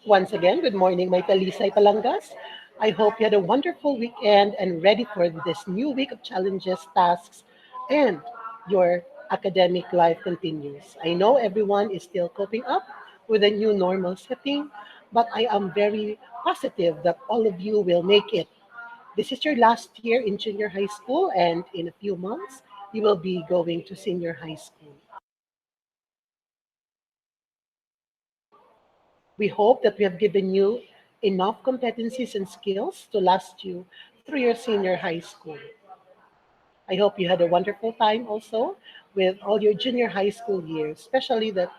Once again, good morning, my Talisay Palangas. I hope you had a wonderful weekend and ready for this new week of challenges, tasks, and your academic life continues. I know everyone is still coping up with a new normal setting, but I am very positive that all of you will make it. This is your last year in junior high school, and in a few months, you will be going to senior high school. We hope that we have given you enough competencies and skills to last you through your senior high school. I hope you had a wonderful time also with all your junior high school years, especially that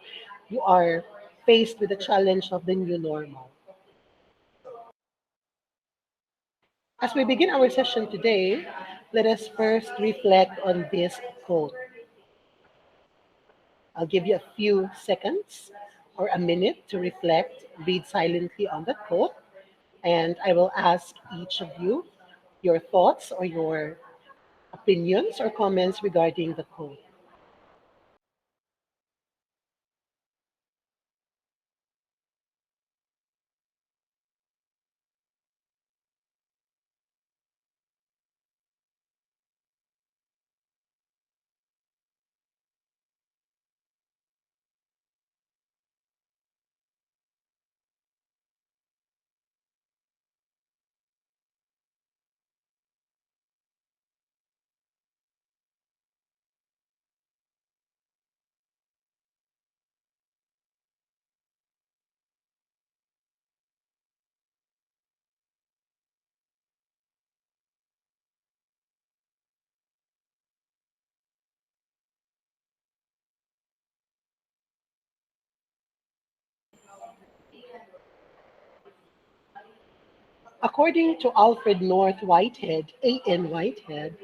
you are faced with the challenge of the new normal. As we begin our session today, let us first reflect on this quote. I'll give you a few seconds or a minute to reflect, read silently on that quote, and I will ask each of you your thoughts or your opinions or comments regarding the quote. According to Alfred North Whitehead, A.N. Whitehead,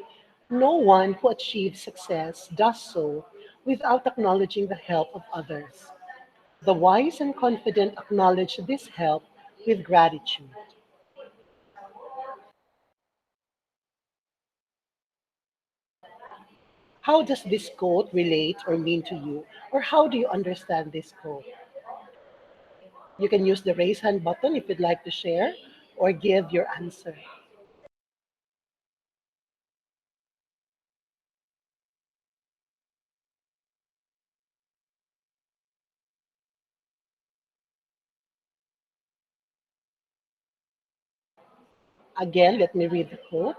no one who achieves success does so without acknowledging the help of others. The wise and confident acknowledge this help with gratitude. How does this quote relate or mean to you? Or how do you understand this quote? You can use the raise hand button if you'd like to share or give your answer. Again, let me read the quote.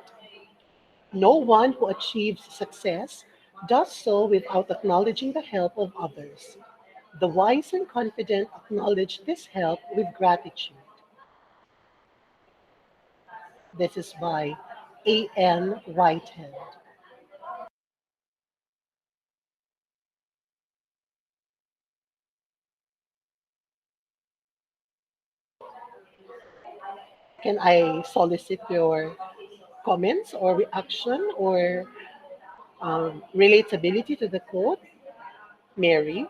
No one who achieves success does so without acknowledging the help of others. The wise and confident acknowledge this help with gratitude. This is by A.N. Whitehead. Can I solicit your comments or reaction or relatability to the quote? Mary?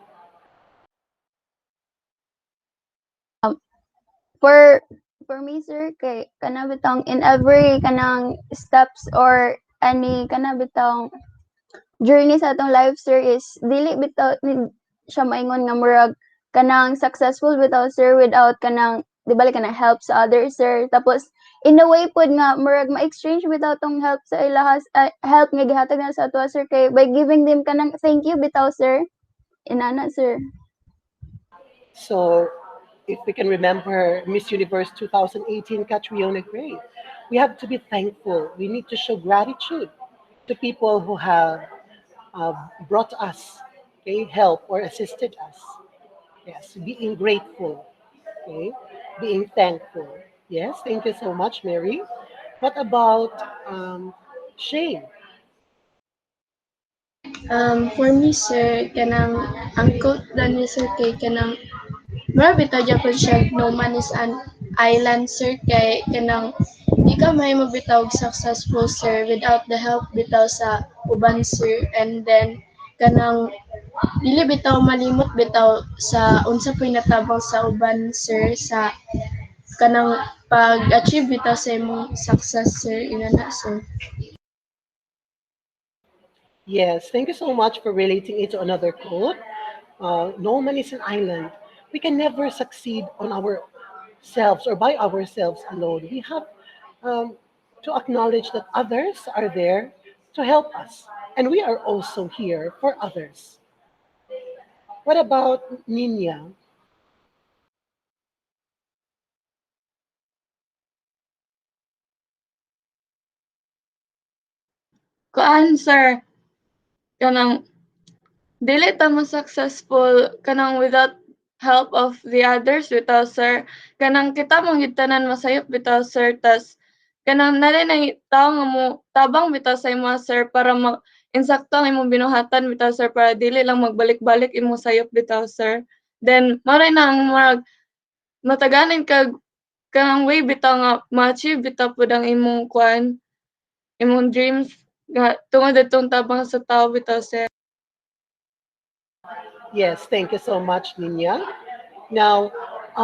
Um, for for me sir kay kana bitong in every kanang steps or any kana bitong journey sa atong life sir is dili bitaw siya maingon nga murag kanang successful bitaw sir without kanang di bali kanang help sa others sir tapos in a way pod nga murag ma-exchange without tong help sa ilahas help nga gihatag na sa ato sir kay by giving them kanang thank you bitaw sir inana sir. So, if we can remember Miss Universe 2018, Catriona Gray, we have to be thankful. We need to show gratitude to people who have uh, brought us okay, help or assisted us. Yes, being grateful, okay, being thankful. Yes, thank you so much, Mary. What about Shane? For me, sir, kanang ang quote lang ni sir kay kanang marami bitaw gyapon siya no man is an island sir kay kanang di ka may mabitaw og successful sir without the help bitaw sa uban sir and then kanang dili bitaw malimot bitaw sa unsa po'y natabang sa uban sir sa kanang pag-achieve bitaw sa imong success sir inana sir. Yes, thank you so much for relating it to another quote. No man is an island. We can never succeed on ourselves or by ourselves alone. We have um, to acknowledge that others are there to help us, and we are also here for others. What about Nina? Kuan sir, kanang dili ta mo successful kanang without help of the others bitaw sir. Kanang kita mong tanan masayop bitaw sir tas kanang nalay na tao nga mo tabang bitaw sa imo sir para insakto ang imong binuhatan bitaw sir para dili lang magbalik-balik imo sayop bitaw sir. Then maray na ang mataganin kag kanang way bitaw nga ma-achieve bitaw pud ang imong kuan, imong dreams nga tungod atong tabang sa tao bitaw sir. Yes, thank you so much, Nina. Now,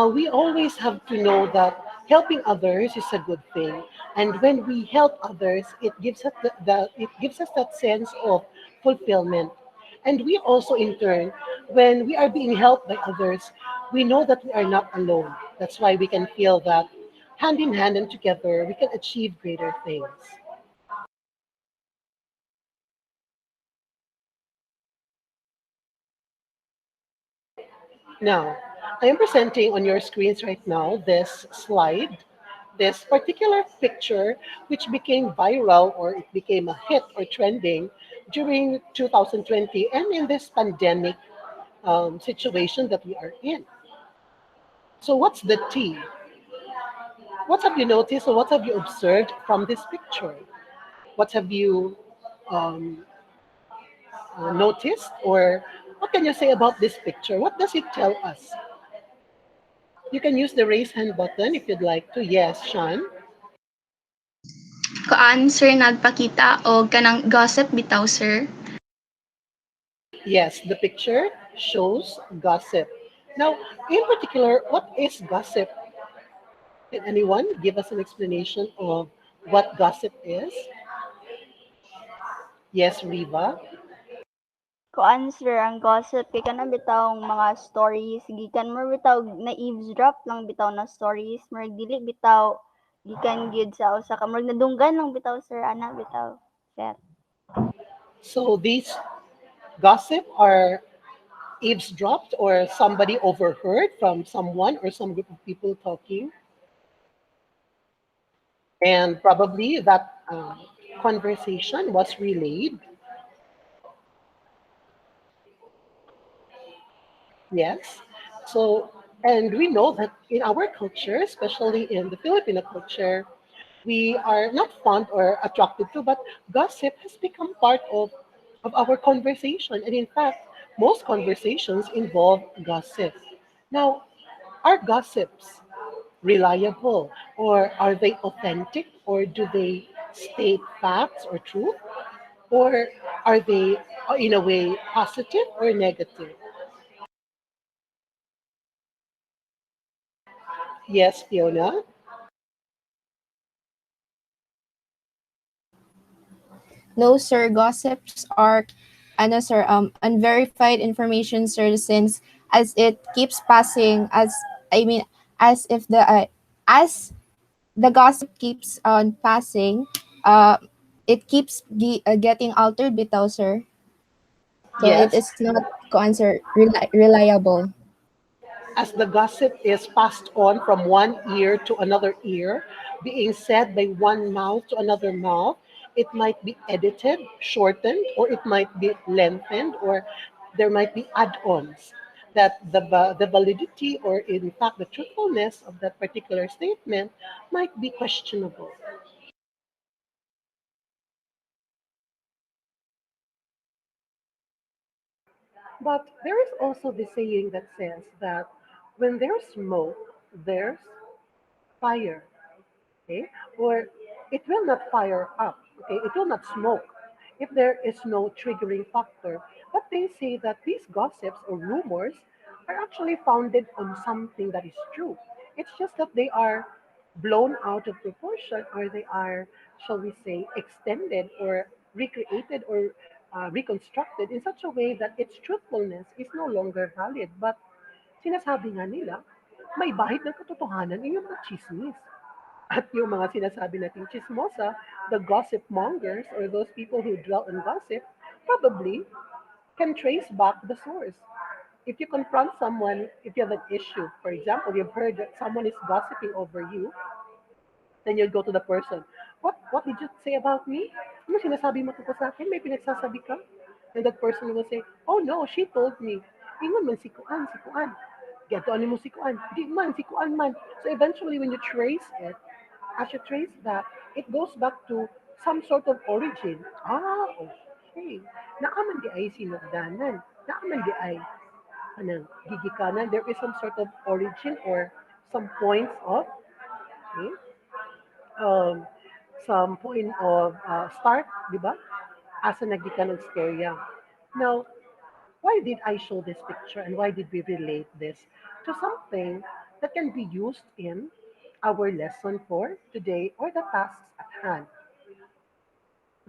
we always have to know that helping others is a good thing, and when we help others, it gives us it gives us that sense of fulfillment. And we also, in turn, when we are being helped by others, we know that we are not alone. That's why we can feel that hand in hand and together we can achieve greater things. Now, I am presenting on your screens right now this slide, this particular picture, which became viral or it became a hit or trending during 2020 and in this pandemic situation that we are in. So, what's the T? What have you noticed or what have you observed from this picture? What have you um, noticed or what can you say about this picture? What does it tell us? You can use the raise hand button if you'd like to. Yes, Sean. Kuan sir nagpakita og kanang gossip bitaw sir. Yes, the picture shows gossip. Now, in particular, what is gossip? Can anyone give us an explanation of what gossip is? Yes, Riva. Kuan sir ang gossip kay kanang bitawng mga stories gikan mo bitaw na eavesdrop lang bitaw na stories murag dili bitaw gikan gyud sa usa ka murag nadunggan lang bitaw sir ana bitaw sir. So these gossip are eavesdropped or somebody overheard from someone or some group of people talking, and probably that conversation was relayed. Yes. So, and we know that in our culture, especially in the Filipino culture, we are not fond or attracted to, but gossip has become part of our conversation. And in fact, most conversations involve gossip. Now, are gossips reliable or are they authentic or do they state facts or truth or are they in a way positive or negative? Yes, Fiona. No, sir. Gossips are, ano, sir, unverified information, sir, since as it keeps passing, I mean, as if the, as the gossip keeps on passing, uh, it keeps getting altered bitaw, sir. So it Yes, is not, answer, reliable. as the gossip is passed on from one ear to another ear, being said by one mouth to another mouth, it might be edited, shortened, or it might be lengthened, or there might be add ons that the validity or, in fact, the truthfulness of that particular statement might be questionable. But there is also the saying that says that when there's smoke, there's fire. Okay, or it will not fire up, okay, it will not smoke if there is no triggering factor. But they say that these gossips or rumors are actually founded on something that is true. It's just that they are blown out of proportion or they are, shall we say, extended or recreated or reconstructed in such a way that its truthfulness is no longer valid. But Sinasabi nga nila, may bahid ng katotohanan yung mga chismis. At yung mga sinasabi nating chismosa, the gossip mongers or those people who dwell on gossip, probably can trace back the source. If you confront someone, if you have an issue, for example, you've heard that someone is gossiping over you, then you'll go to the person. What did you say about me? Ano sinasabi mo tungkol sa akin? May pinagsasabi ka? And that person will say, oh no, she told me. Ingon man si Kuan, si Kuan. Gato mo si Kuan. Di man, si Kuan man. So eventually when you trace it, as you trace back, it goes back to some sort of origin. Ah, okay. Naaman di ay sinugdanan. Naaman di ay gigikanan. There is some sort of origin or some points of okay, um, some point of start, di ba? Asa naggikan ng sterya. Now, why did I show this picture and why did we relate this to something that can be used in our lesson for today or the tasks at hand?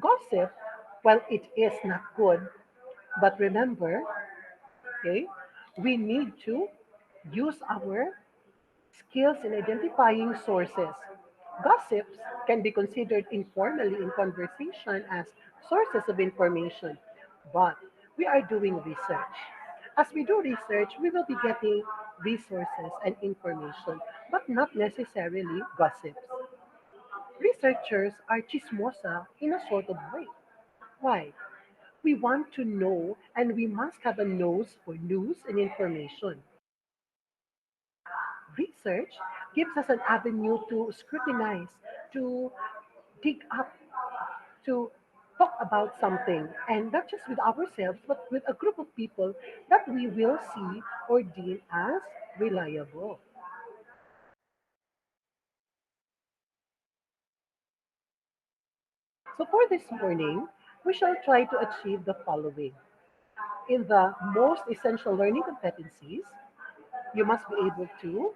Gossip, well, it is not good, but remember, okay, we need to use our skills in identifying sources. Gossips can be considered informally in conversation as sources of information, but we are doing research. As we do research, we will be getting resources and information, but not necessarily gossips. Researchers are chismosa in a sort of way. Why? We want to know and we must have a nose for news and information. Research gives us an avenue to scrutinize, to dig up, to talk about something, and not just with ourselves, but with a group of people that we will see or deem as reliable. So for this morning, we shall try to achieve the following. In the most essential learning competencies, you must be able to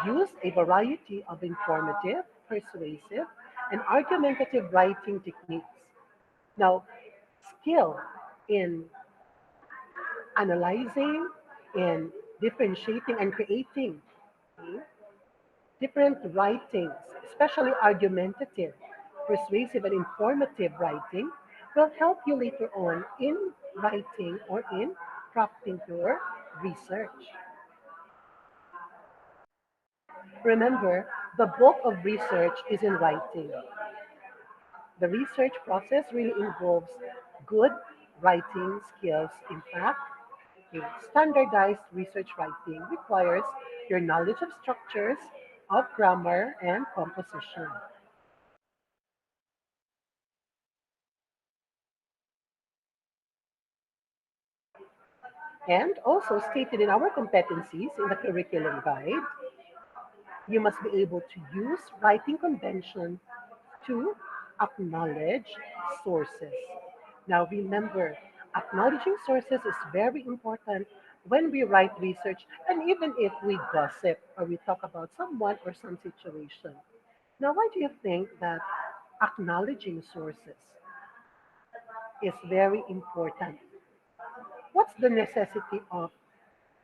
use a variety of informative, persuasive, and argumentative writing techniques. Now, skill in analyzing, in differentiating, and creating okay, different writings, especially argumentative, persuasive, and informative writing, will help you later on in writing or in crafting your research. Remember, the bulk of research is in writing. The research process really involves good writing skills. In fact, a standardized research writing requires your knowledge of structures, of grammar, and composition. And also stated in our competencies in the curriculum guide, you must be able to use writing convention to acknowledge sources. Now remember, acknowledging sources is very important when we write research and even if we gossip or we talk about someone or some situation. Now, why do you think that acknowledging sources is very important? What's the necessity of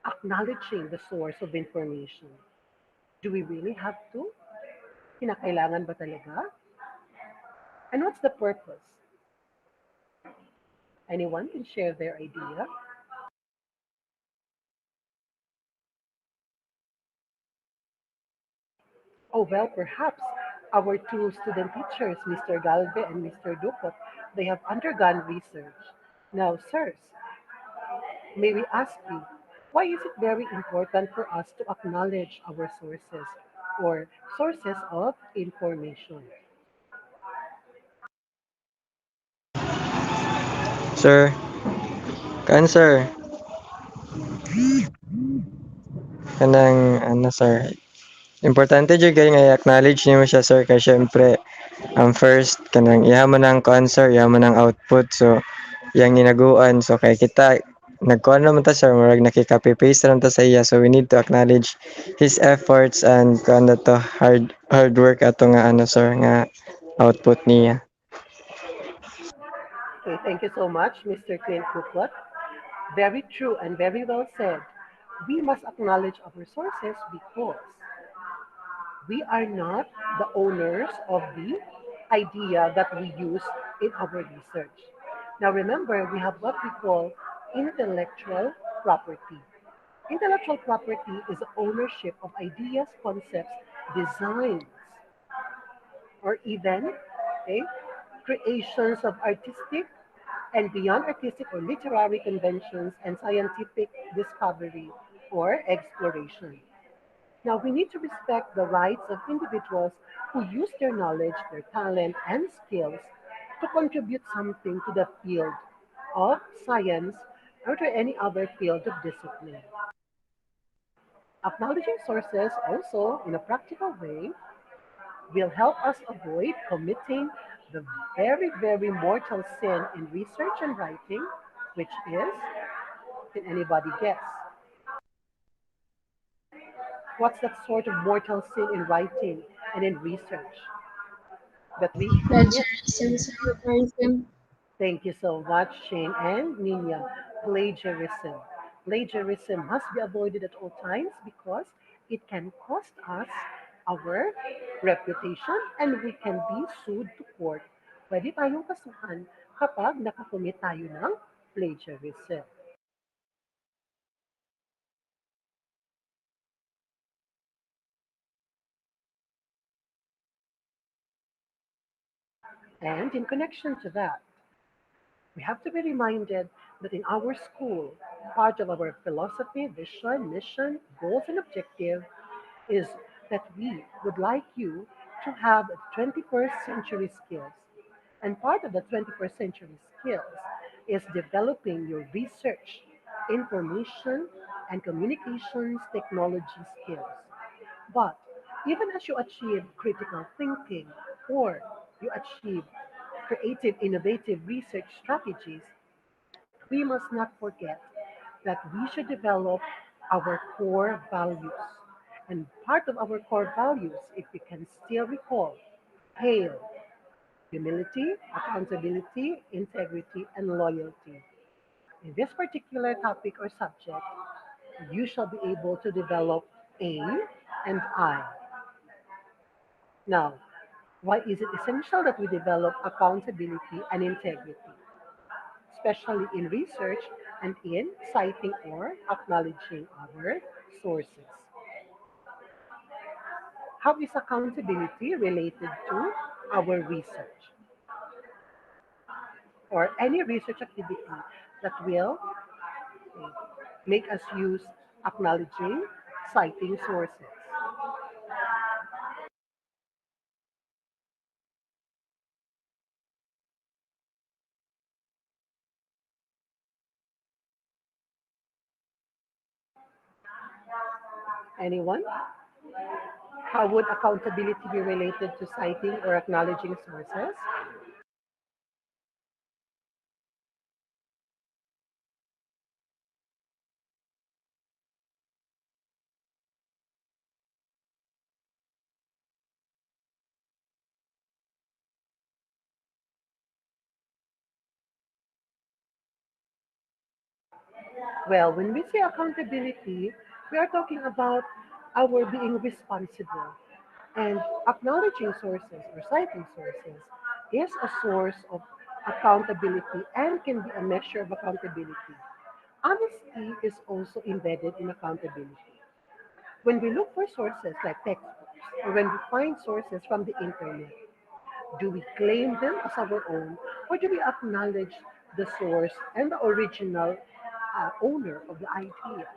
acknowledging the source of information? Do we really have to? Kinakailangan ba talaga? And what's the purpose? Anyone can share their idea. Oh, well, perhaps our two student teachers, Mr. Galve and Mr. Dupot, they have undergone research. Now, sirs, may we ask you, why is it very important for us to acknowledge our sources or sources of information? Sir, sir, kanang ano sir, importante jud kay nga i-acknowledge nimo siya sir kay syempre ang first kanang iya man ang answer, iya man ang output so yang ginaguan so kay kita nagkuhan naman ta sir murag nakika-copy paste lang ta sa iya so we need to acknowledge his efforts and kuan na to hard work ato nga ano sir nga output niya. Okay, thank you so much, Mr. Clint Dupot. Very true and very well said. We must acknowledge our sources because we are not the owners of the idea that we use in our research. Now remember, we have what we call intellectual property. Intellectual property is the ownership of ideas, concepts, designs, or even okay, creations of artistic and beyond artistic or literary conventions and scientific discovery or exploration. Now, we need to respect the rights of individuals who use their knowledge, their talent, and skills to contribute something to the field of science or to any other field of discipline. Acknowledging sources also, in a practical way, will help us avoid committing the very, very mortal sin in research and writing, which is, can anybody guess? What's that sort of mortal sin in writing and in research that we commit? Plagiarism, sir. Plagiarism. Thank you so much, Shane and Nina. Plagiarism. Plagiarism must be avoided at all times because it can cost us our reputation and we can be sued to court. Pwede tayong kasuhan kapag nakakumit tayo ng plagiarism. And in connection to that, we have to be reminded that in our school, part of our philosophy, vision, mission, goals, and objective is that we would like you to have 21st century skills. And part of the 21st century skills is developing your research, information, and communications technology skills. But even as you achieve critical thinking or you achieve creative, innovative research strategies, we must not forget that we should develop our core values. And part of our core values, if we can still recall, hail humility, accountability, integrity, and loyalty. In this particular topic or subject, you shall be able to develop A and I. Now, why is it essential that we develop accountability and integrity, especially in research and in citing or acknowledging our sources? How is accountability related to our research or any research activity that will make us use acknowledging, citing sources? Anyone? How would accountability be related to citing or acknowledging sources? Well, when we say accountability, we are talking about our being responsible. And acknowledging sources or citing sources is a source of accountability and can be a measure of accountability. Honesty is also embedded in accountability. When we look for sources like textbooks or when we find sources from the internet, do we claim them as our own or do we acknowledge the source and the original owner of the idea?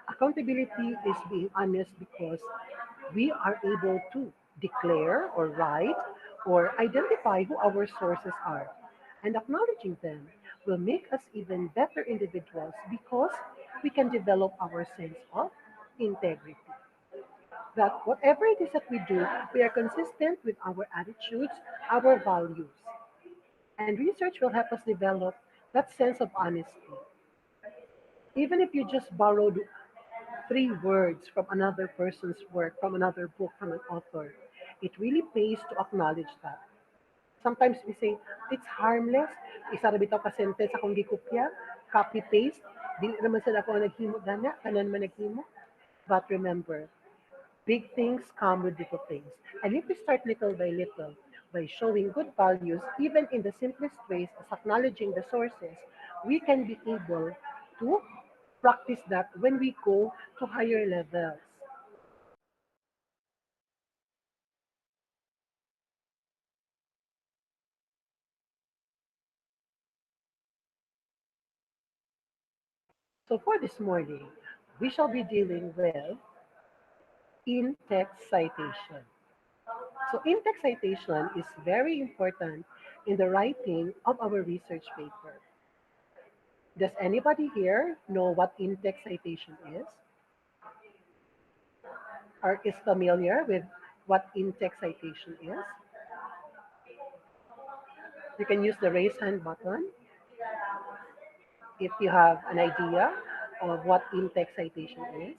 Accountability is being honest because we are able to declare or write or identify who our sources are. And acknowledging them will make us even better individuals because we can develop our sense of integrity. That whatever it is that we do, we are consistent with our attitudes, our values. And research will help us develop that sense of honesty. Even if you just borrowed three words from another person's work, from another book, from an author, it really pays to acknowledge that. Sometimes we say, it's harmless. Isa ra bitaw ka sentence akong gikopya, copy paste. Di naman sila ako ang naghimo dana, kanan man naghimo. But remember, big things come with little things. And if we start little by little, by showing good values, even in the simplest ways as acknowledging the sources, we can be able to practice that when we go to higher levels. So for this morning, we shall be dealing with in-text citation. So in-text citation is very important in the writing of our research paper. Does anybody here know what in-text citation is or is familiar with what in-text citation is? You can use the raise hand button if you have an idea of what in-text citation is.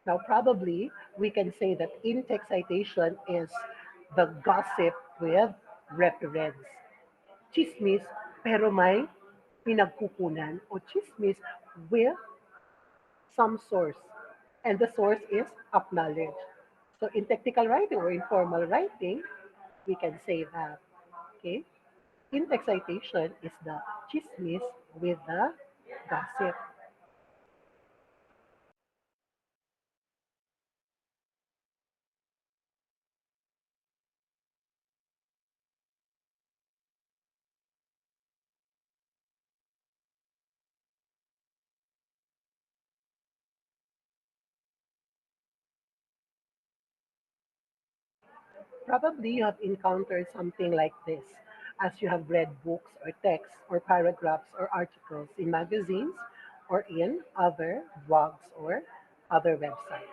Now, probably we can say that in-text citation is the gossip with reference. Chismis pero may pinagkukunan o chismis with some source. And the source is acknowledged. So in technical writing or informal writing, we can say that. Okay? In-text citation is the chismis with the gossip. Probably you have encountered something like this as you have read books or texts or paragraphs or articles in magazines or in other blogs or other websites.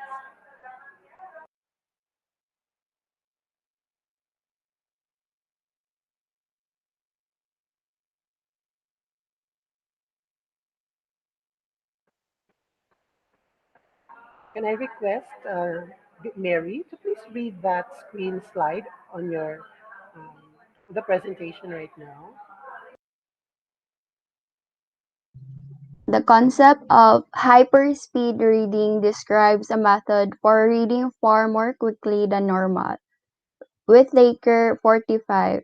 Can I request Mary to please read that screen slide on your um, the presentation right now? The concept of hyperspeed reading describes a method for reading far more quickly than normal. With Laker 45,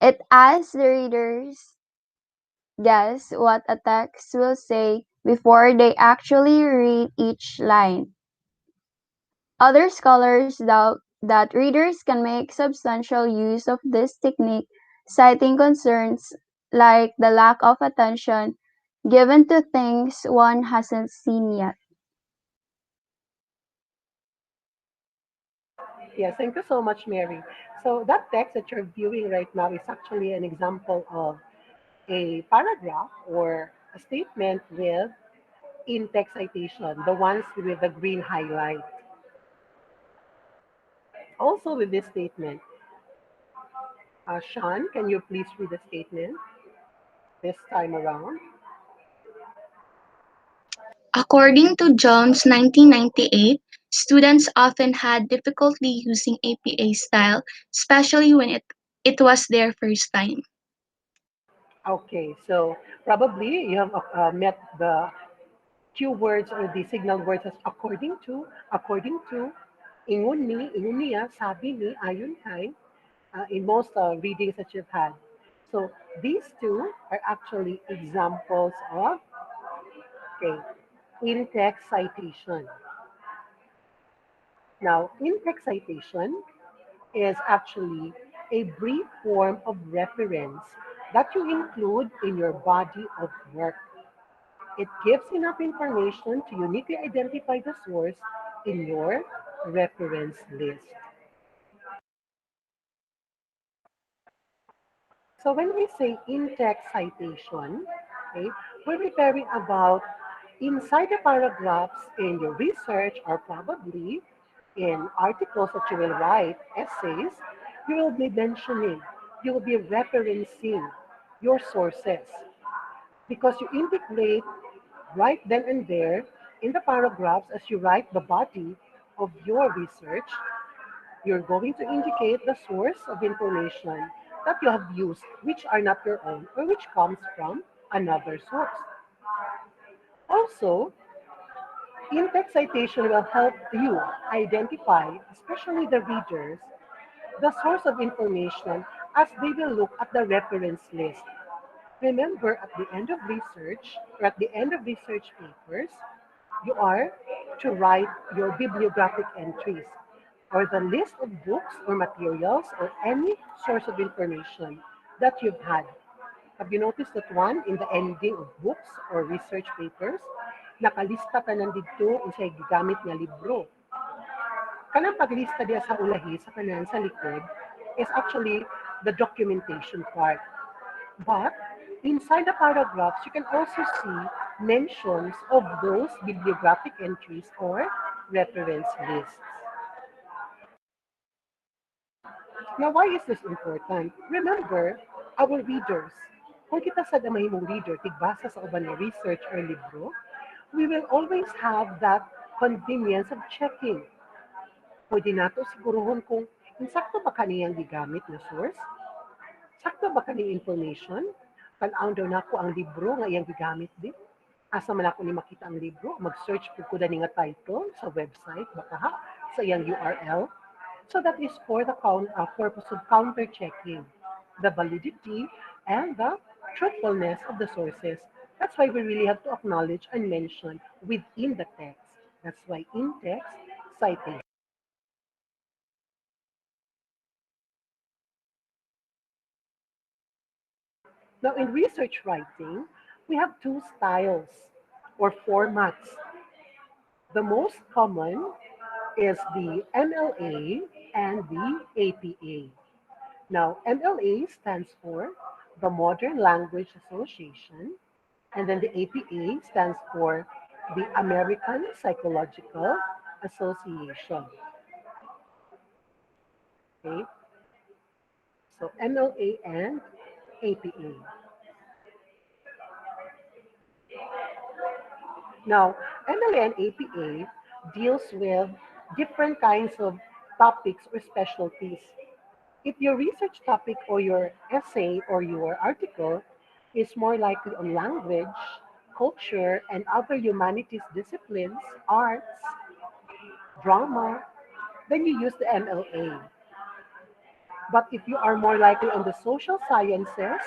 it asks the readers guess what a text will say before they actually read each line. Other scholars doubt that readers can make substantial use of this technique, citing concerns like the lack of attention given to things one hasn't seen yet. Yes, thank you so much, Mary. So that text that you're viewing right now is actually an example of a paragraph or a statement with in-text citation, the ones with the green highlight. Also with this statement, Sean, can you please read the statement this time around? According to Jones 1998, students often had difficulty using APA style, especially when it was their first time. Okay, so probably you have met the cue words or the signal words as according to, ingon niya, sabi ni, ayon kay, in most readings that you've had. So these two are actually examples of okay, in-text citation. Now, in-text citation is actually a brief form of reference that you include in your body of work. It gives enough information to uniquely identify the source in your reference list. So when we say in-text citation, okay, we're referring about inside the paragraphs in your research or probably in articles that you will write, essays, you will be mentioning, you will be referencing your sources because you integrate right then and there In the paragraphs, as you write the body of your research, you're going to indicate the source of information that you have used, which are not your own or which comes from another source. Also, in-text citation will help you identify, especially the readers, the source of information as they will look at the reference list. Remember, at the end of research or at the end of research papers, you are to write your bibliographic entries or the list of books or materials or any source of information that you've had. Have you noticed that one in the ending of books or research papers, nakalista ka nandito unsay gigamit nga libro. Kanang paglista diya sa ulahi sa kanan sa likod is actually the documentation part. But inside the paragraphs, you can also see mentions of those bibliographic entries or reference lists. Now, why is this important? Remember, our readers, kung kita sa damay mong reader, tigbasa sa uban na research or libro, we will always have that convenience of checking. Pwede nato siguruhon kung insakto ba kaniyang gigamit na source? Sakto ba kani information? Tanaw daw nako ang libro nga iyang gigamit di. Asa man ako ni makita ang libro, mag-search po ko dani nga title sa website baka ha, sa iyang URL. So that is for the purpose of counter-checking the validity and the truthfulness of the sources. That's why we really have to acknowledge and mention within the text. That's why in text citation. Now, in research writing, we have two styles or formats. The most common is the MLA and the APA. Now, MLA stands for the Modern Language Association, and then the APA stands for the American Psychological Association. Okay, so MLA and APA. Now, MLA and APA deals with different kinds of topics or specialties. If your research topic or your essay or your article is more likely on language, culture, and other humanities disciplines, arts, drama, then you use the MLA. But if you are more likely on the social sciences,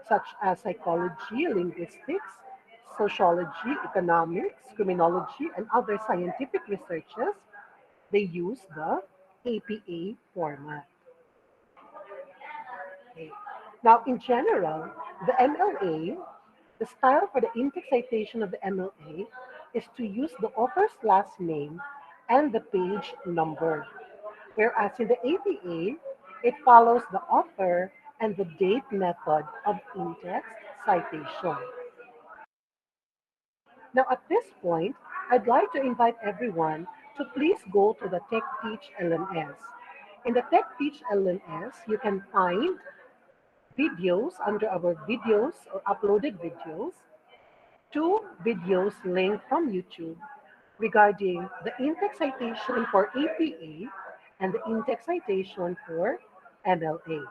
such as psychology, linguistics, sociology, economics, criminology, and other scientific researches, they use the APA format. Okay. Now, in general, the MLA, the style for the in-text citation of the MLA is to use the author's last name and the page number. Whereas in the APA, it follows the author and the date method of in-text citation. Now, at this point, I'd like to invite everyone to please go to the Tech Teach LMS. In the Tech Teach LMS, you can find videos under our videos or uploaded videos, two videos linked from YouTube regarding the in-text citation for APA and the in-text citation for MLA.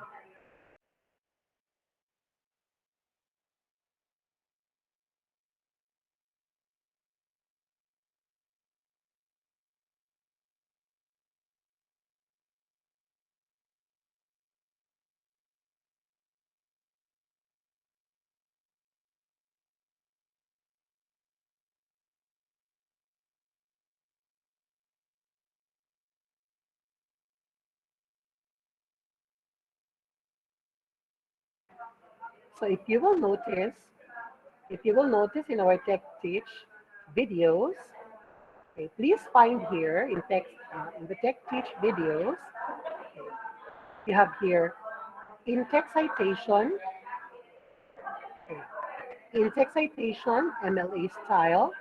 So if you will notice in our Tech Teach videos, okay, please find here in the Tech Teach videos, okay, you have here in-text citation, okay, in-text citation, MLA style,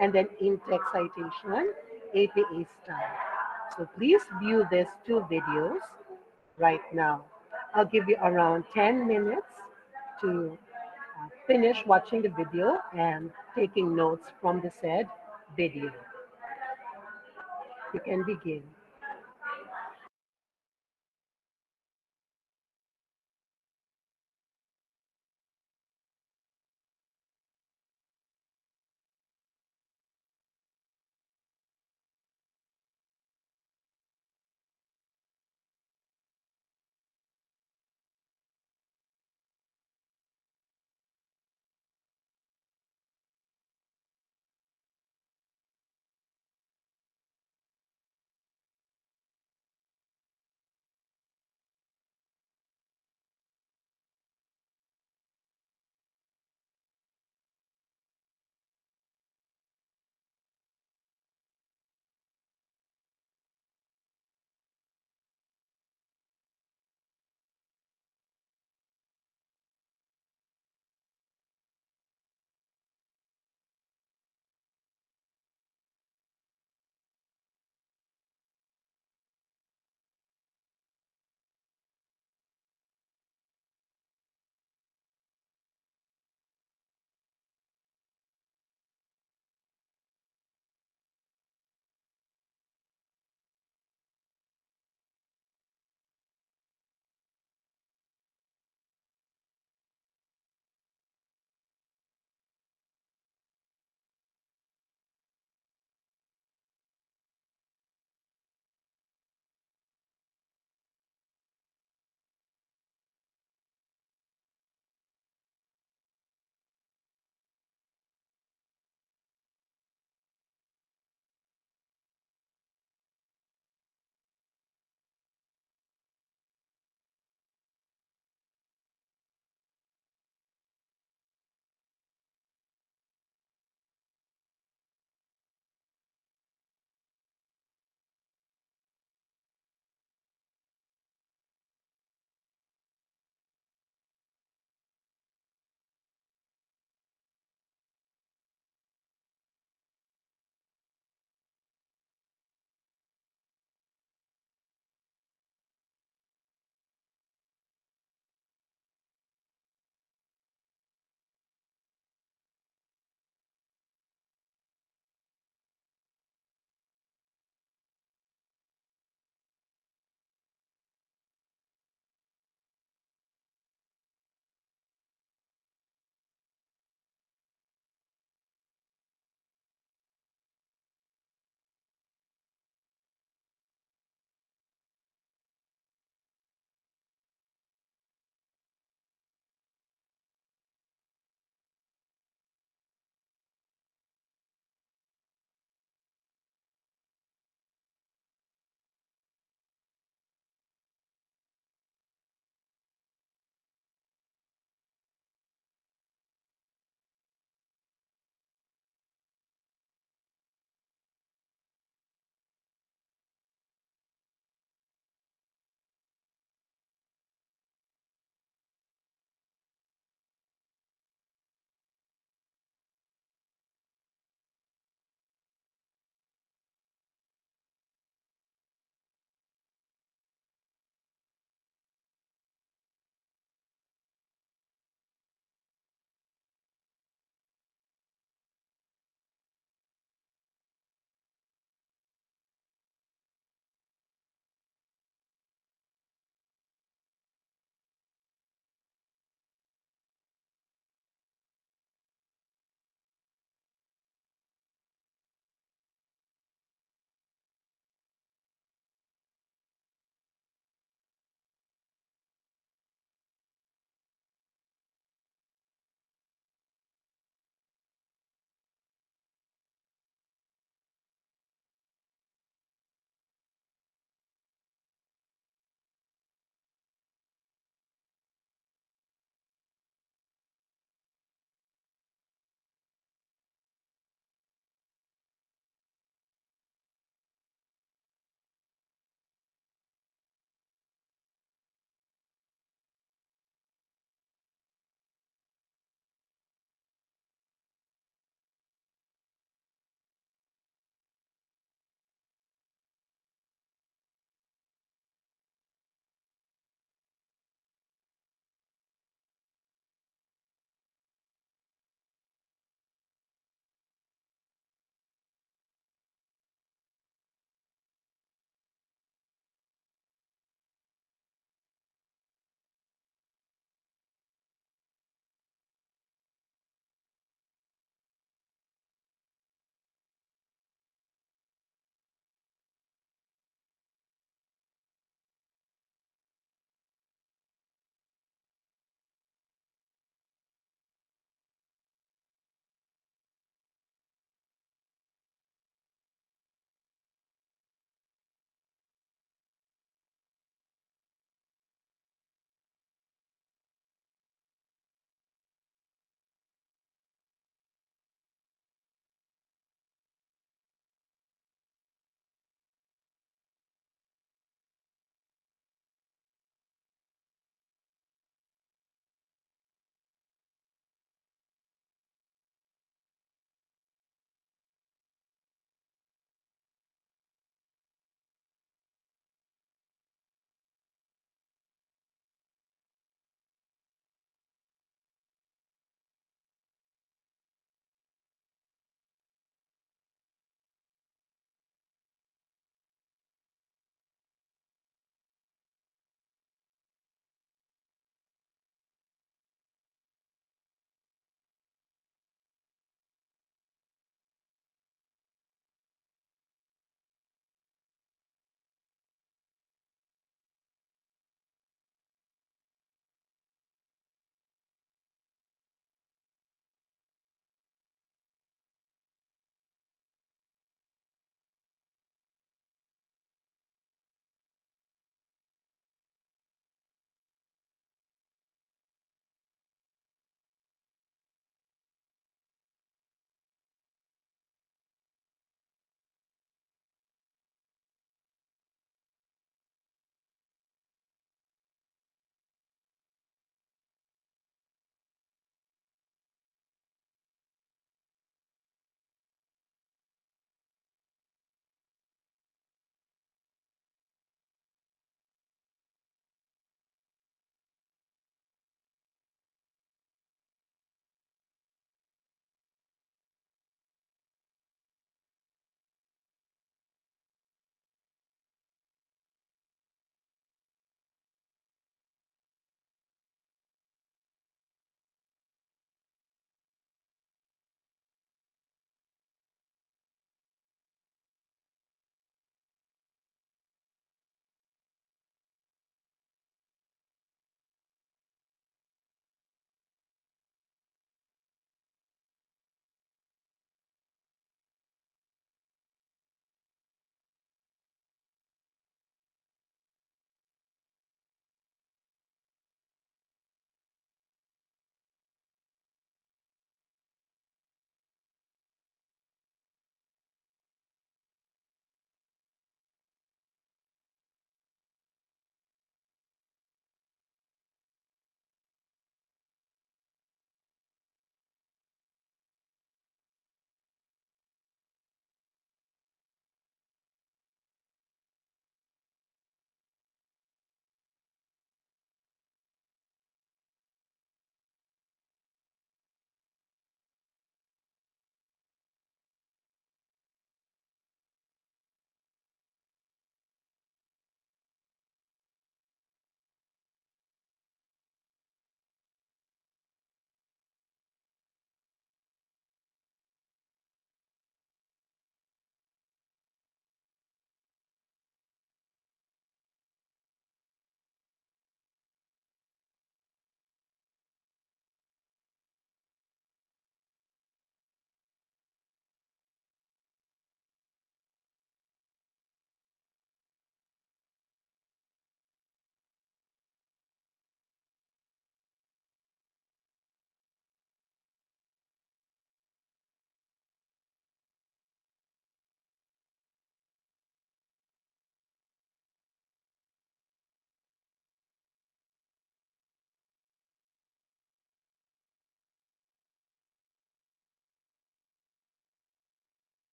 and then in-text citation, APA style. So please view these two videos right now. I'll give you around 10 minutes to finish watching the video and taking notes from the said video. You can begin.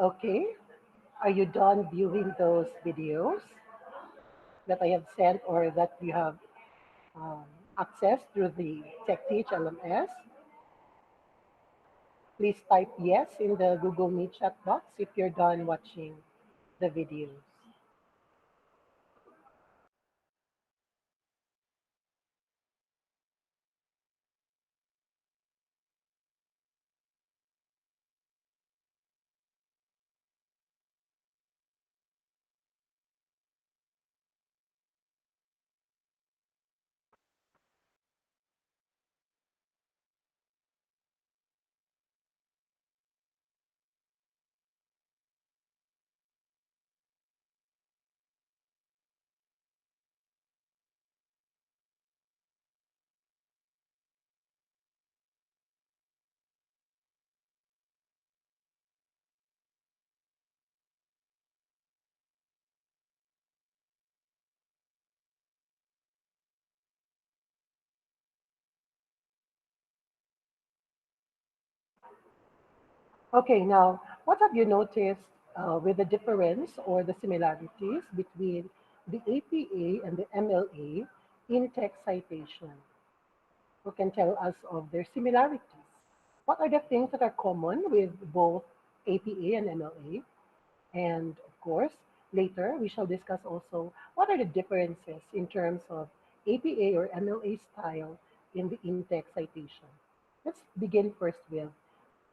Okay, are you done viewing those videos that I have sent or that you have um, accessed through the TechTeach LMS? Please type yes in the Google Meet chat box if you're done watching the videos. Okay, now, what have you noticed with the difference or the similarities between the APA and the MLA in text citation? Who can tell us of their similarities? What are the things that are common with both APA and MLA? And of course, later we shall discuss also what are the differences in terms of APA or MLA style in the in-text citation. Let's begin first with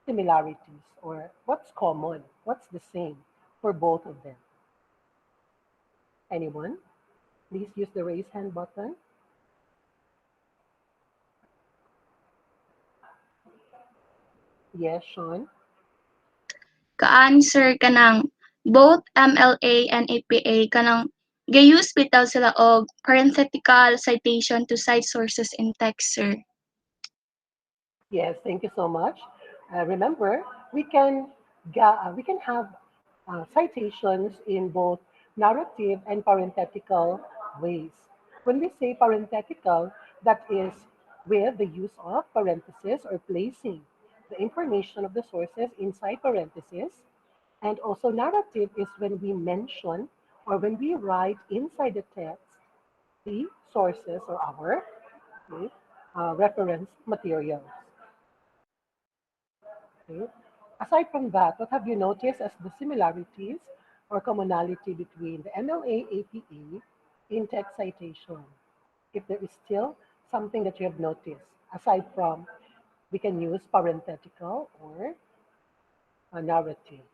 similarities or what's common, what's the same for both of them. Anyone? Please use the raise hand button. Yes, Sean. Ka-answer kanang both MLA and APA kanang gayus bitaw sila og parenthetical citation to cite sources in text, sir. Yes, thank you so much. Remember, we can have citations in both narrative and parenthetical ways. When we say parenthetical, that is with the use of parentheses or placing the information of the sources inside parentheses. And also narrative is when we mention or when we write inside the text the sources or our okay, reference materials. Okay. Aside from that, what have you noticed as the similarities or commonality between the MLA APA in text citation? If there is still something that you have noticed, aside from we can use parenthetical or a narrative.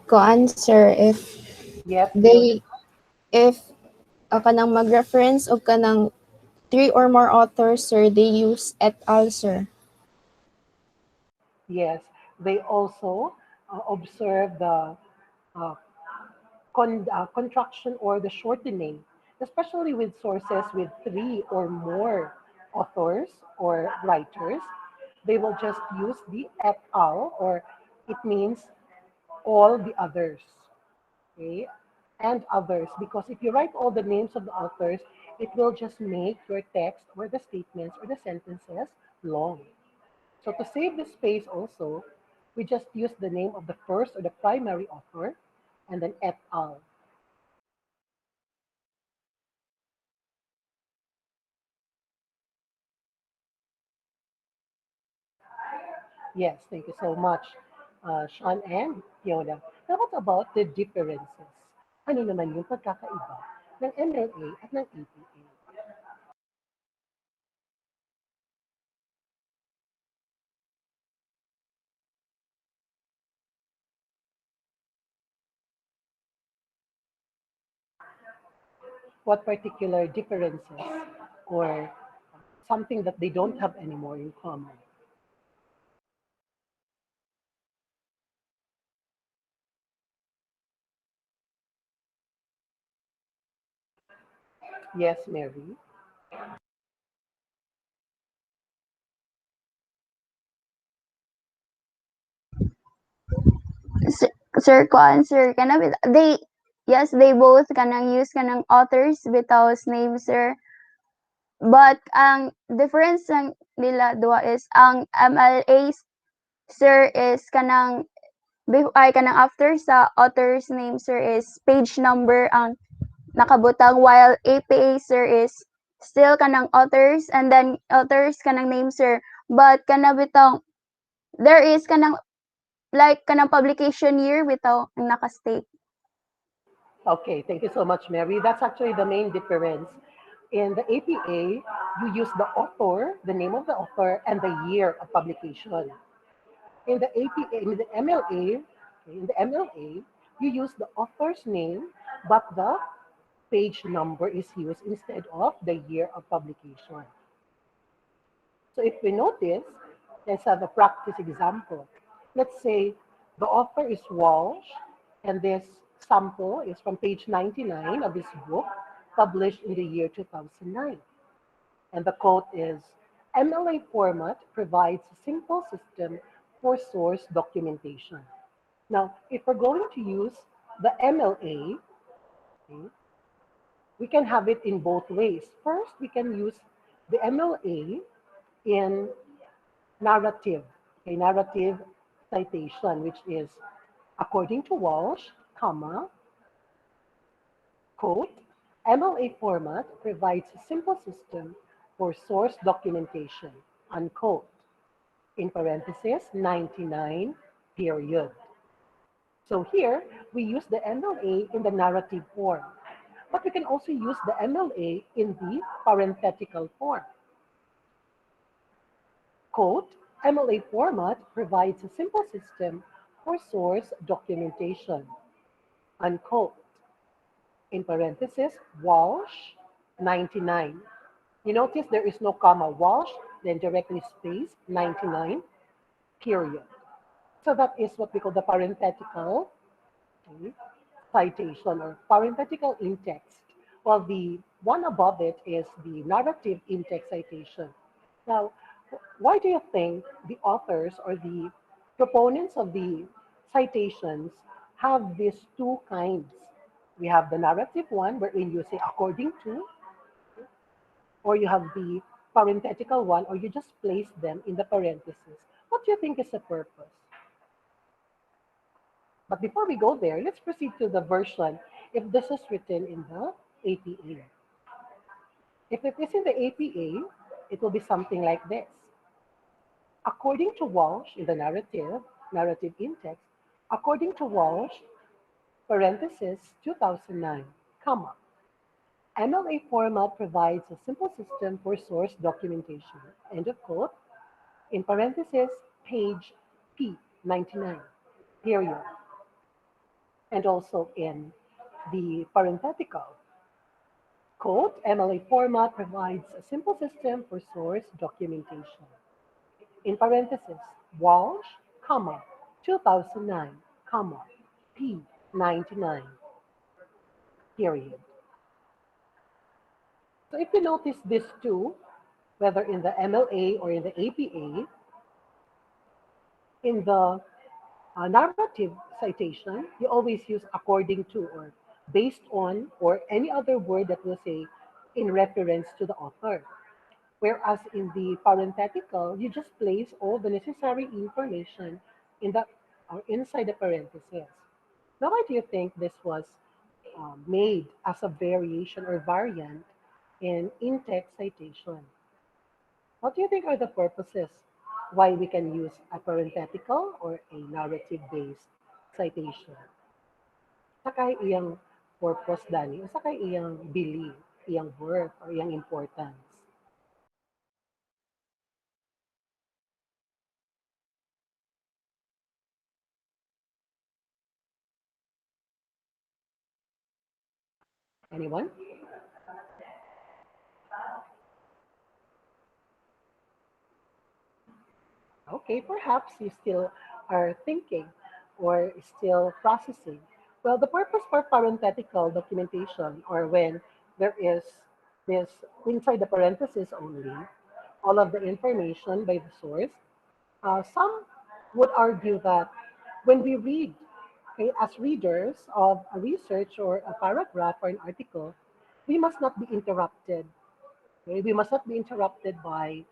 Ko answer if Yes, Fiona. they if kanang mag-reference og kanang three or more authors, sir, they use et al, sir. Yes, they also observe the uh, contraction or the shortening, especially with sources with three or more authors or writers. They will just use the et al, or it means all the others, okay, and others. Because if you write all the names of the authors, it will just make your text or the statements or the sentences long. So to save the space also, we just use the name of the first or the primary author and then et al. Yes, thank you so much, Sean and Fiona. Now, what about the differences? Ano naman yung pagkakaiba ng MLA at ng APA? What particular differences or something that they don't have anymore in common? Yes, Mary. Sir, sir kuan sir they yes they both kanang use kanang authors bitaw name sir, but ang difference ng nila duha is ang MLA sir is kanang ay kanang after sa author's name sir is page number ang nakabutang, while APA sir is still kanang authors and then authors kanang name sir, but kana bitaw there is kanang like kanang publication year bitaw ang naka-state. Okay, thank you so much, Mary. That's actually the main difference. In the APA, you use the author, the name of the author, and the year of publication. In the APA, in the MLA, okay, in the MLA, you use the author's name, but the page number is used instead of the year of publication. So if we notice, let's have a practice example. Let's say the author is Walsh, and this sample is from page 99 of his book, published in the year 2009. And the quote is, MLA format provides a simple system for source documentation. Now, if we're going to use the MLA, okay, we can have it in both ways. First, we can use the MLA in narrative, a narrative citation, which is according to Walsh, comma, quote, MLA format provides a simple system for source documentation, unquote, in parentheses, 99, period. So here, we use the MLA in the narrative form, but we can also use the MLA in the parenthetical form. Quote, MLA format provides a simple system for source documentation, unquote. In parentheses, Walsh, 99. You notice there is no comma, Walsh, then directly space, 99, period. So that is what we call the parenthetical, okay, citation or parenthetical in-text. While the one above it is the narrative in-text citation. Now, why do you think the authors or the proponents of the citations have these two kinds? We have the narrative one, wherein you say according to, or you have the parenthetical one, or you just place them in the parentheses. What do you think is the purpose? But before we go there, let's proceed to the version if this is written in the APA. If it is in the APA, it will be something like this. According to Walsh, in the narrative in-text, according to Walsh, parenthesis 2009, comma, MLA format provides a simple system for source documentation, end of quote, in parenthesis, page P, 99, period, and also in the parenthetical. Quote, MLA format provides a simple system for source documentation. In parenthesis, Walsh, comma, 2009, comma, P, 99, period. So if you notice these two, whether in the MLA or in the APA, in the narrative citation, you always use according to or based on or any other word that will say in reference to the author. Whereas in the parenthetical, you just place all the necessary information in the or inside the parentheses. Now, why do you think this was made as a variation or variant in in-text citation? What do you think are the purposes why we can use a parenthetical or a narrative-based citation? Sa kay iyang purpose, Dani, o sa kay iyang belief, iyang worth, or iyang importance? Anyone? Okay, perhaps you still are thinking or still processing. Well, the purpose for parenthetical documentation, or when there is this inside the parenthesis only, all of the information by the source, some would argue that when we read Okay, as readers of a research or a paragraph or an article, we must not be interrupted. Okay? We must not be interrupted by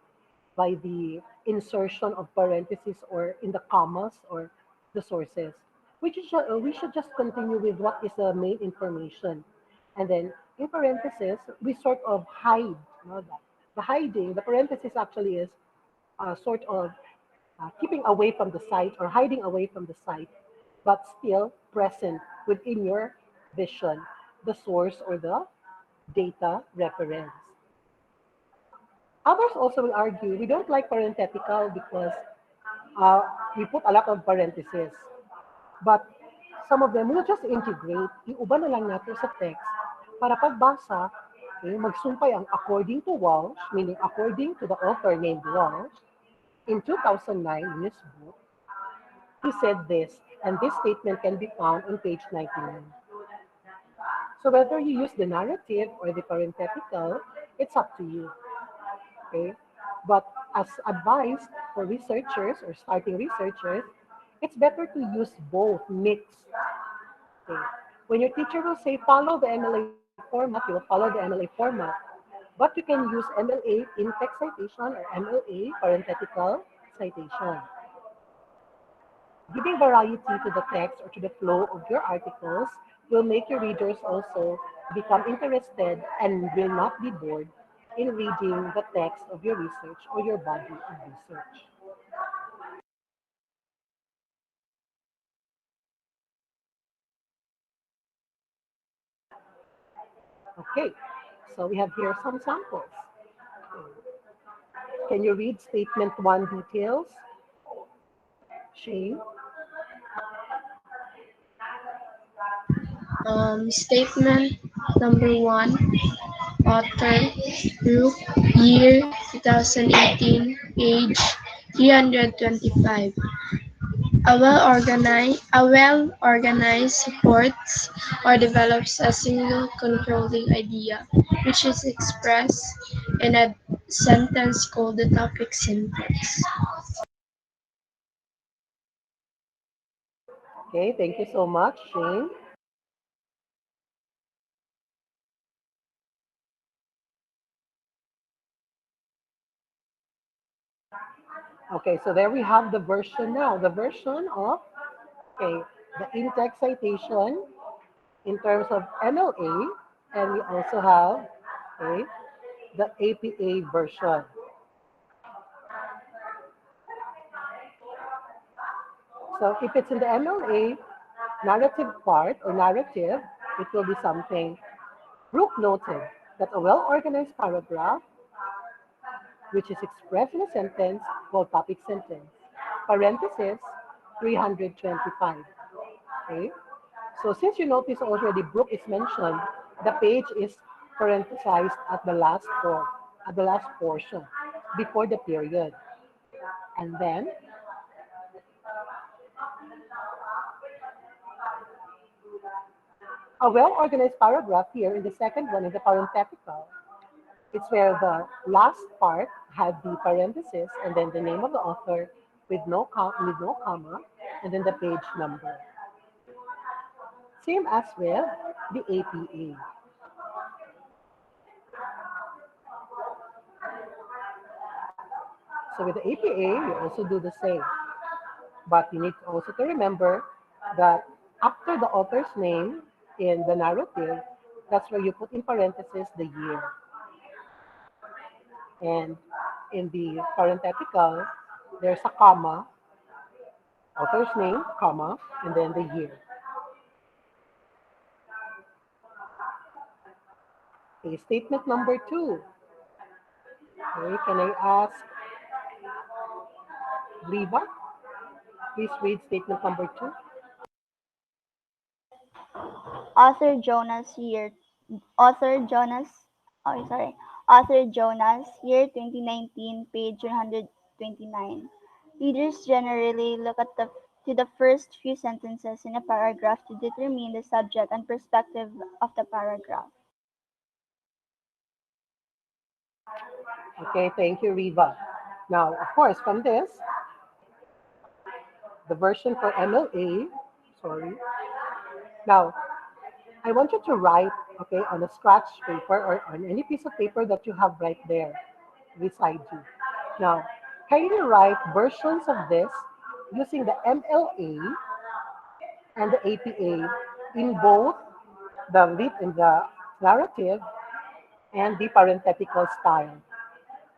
the insertion of parentheses or in the commas or the sources. We should just continue with what is the main information. And then in parentheses, we sort of hide. The hiding, the parenthesis actually is sort of keeping away from the site or hiding away from the site, but still present within your vision, the source or the data reference. Others also will argue we don't like parenthetical because uh, we put a lot of parentheses. But some of them will just integrate, iuba na lang natin sa text para pagbasa, okay, magsumpay ang according to Walsh, meaning according to the author named Walsh, in 2009 in his book, he said this, and this statement can be found on page 99. So whether you use the narrative or the parenthetical, it's up to you. Okay? But as advised for researchers or starting researchers, it's better to use both mixed. Okay? When your teacher will say follow the MLA format, you will follow the MLA format. But you can use MLA in-text citation or MLA parenthetical citation. Giving variety to the text or to the flow of your articles will make your readers also become interested and will not be bored in reading the text of your research or your body of research. Okay, so we have here some samples. Can you read statement one details? Shane? Statement number one, author, group, year 2018, page 325. A well organized supports or develops a single controlling idea, which is expressed in a sentence called the topic sentence. Okay, thank you so much, Shane. Okay, so there we have the version now. The version of, okay, the in-text citation in terms of MLA, and we also have, okay, the APA version. So if it's in the MLA narrative part or narrative, it will be something. Brooke noted that a well-organized paragraph, which is expressed in a sentence called topic sentence, parenthesis 325. Okay. So since you notice already Brooke is mentioned, the page is parenthesized at the last portion, before the period. And then a well-organized paragraph here in the second one is the parenthetical. It's where the last part had the parenthesis and then the name of the author with no comma and then the page number. Same as with the APA. So with the APA, you also do the same. But you need also to remember that after the author's name in the narrative, that's where you put in parentheses the year. And in the parenthetical, there's a comma, author's name, comma, and then the year. Okay, statement number two. Okay, can I ask Riva? Please read statement number two. Author Jonas year Author Jonas sorry. Author Jonas year 2019 page 129. Readers generally look at the first few sentences in a paragraph to determine the subject and perspective of the paragraph. Okay, thank you, Riva. Now, of course, from this, the version for MLA, sorry, Now, I want you to write, okay, on a scratch paper or on any piece of paper that you have right there beside you. Now, kindly write versions of this using the MLA and the APA in both the narrative and the parenthetical style.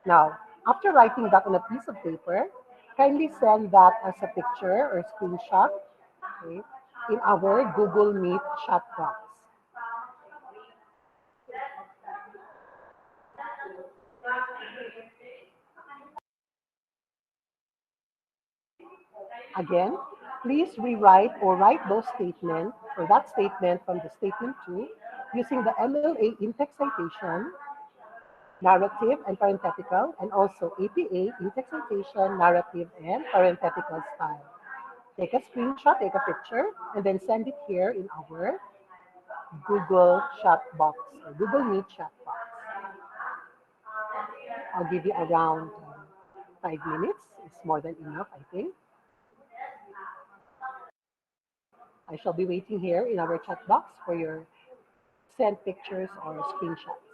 Now, after writing that on a piece of paper, kindly send that as a picture or screenshot, okay, in our Google Meet chat box. Again, please rewrite or write those statements or that statement from the statement 2 using the MLA in-text citation, narrative and parenthetical, and also APA in-text citation, narrative, and parenthetical style. Take a screenshot, take a picture, and then send it here in our Google chat box or Google Meet chat box. I'll give you around 5 minutes. It's more than enough, I think. I shall be waiting here in our chat box for your sent pictures or screenshots.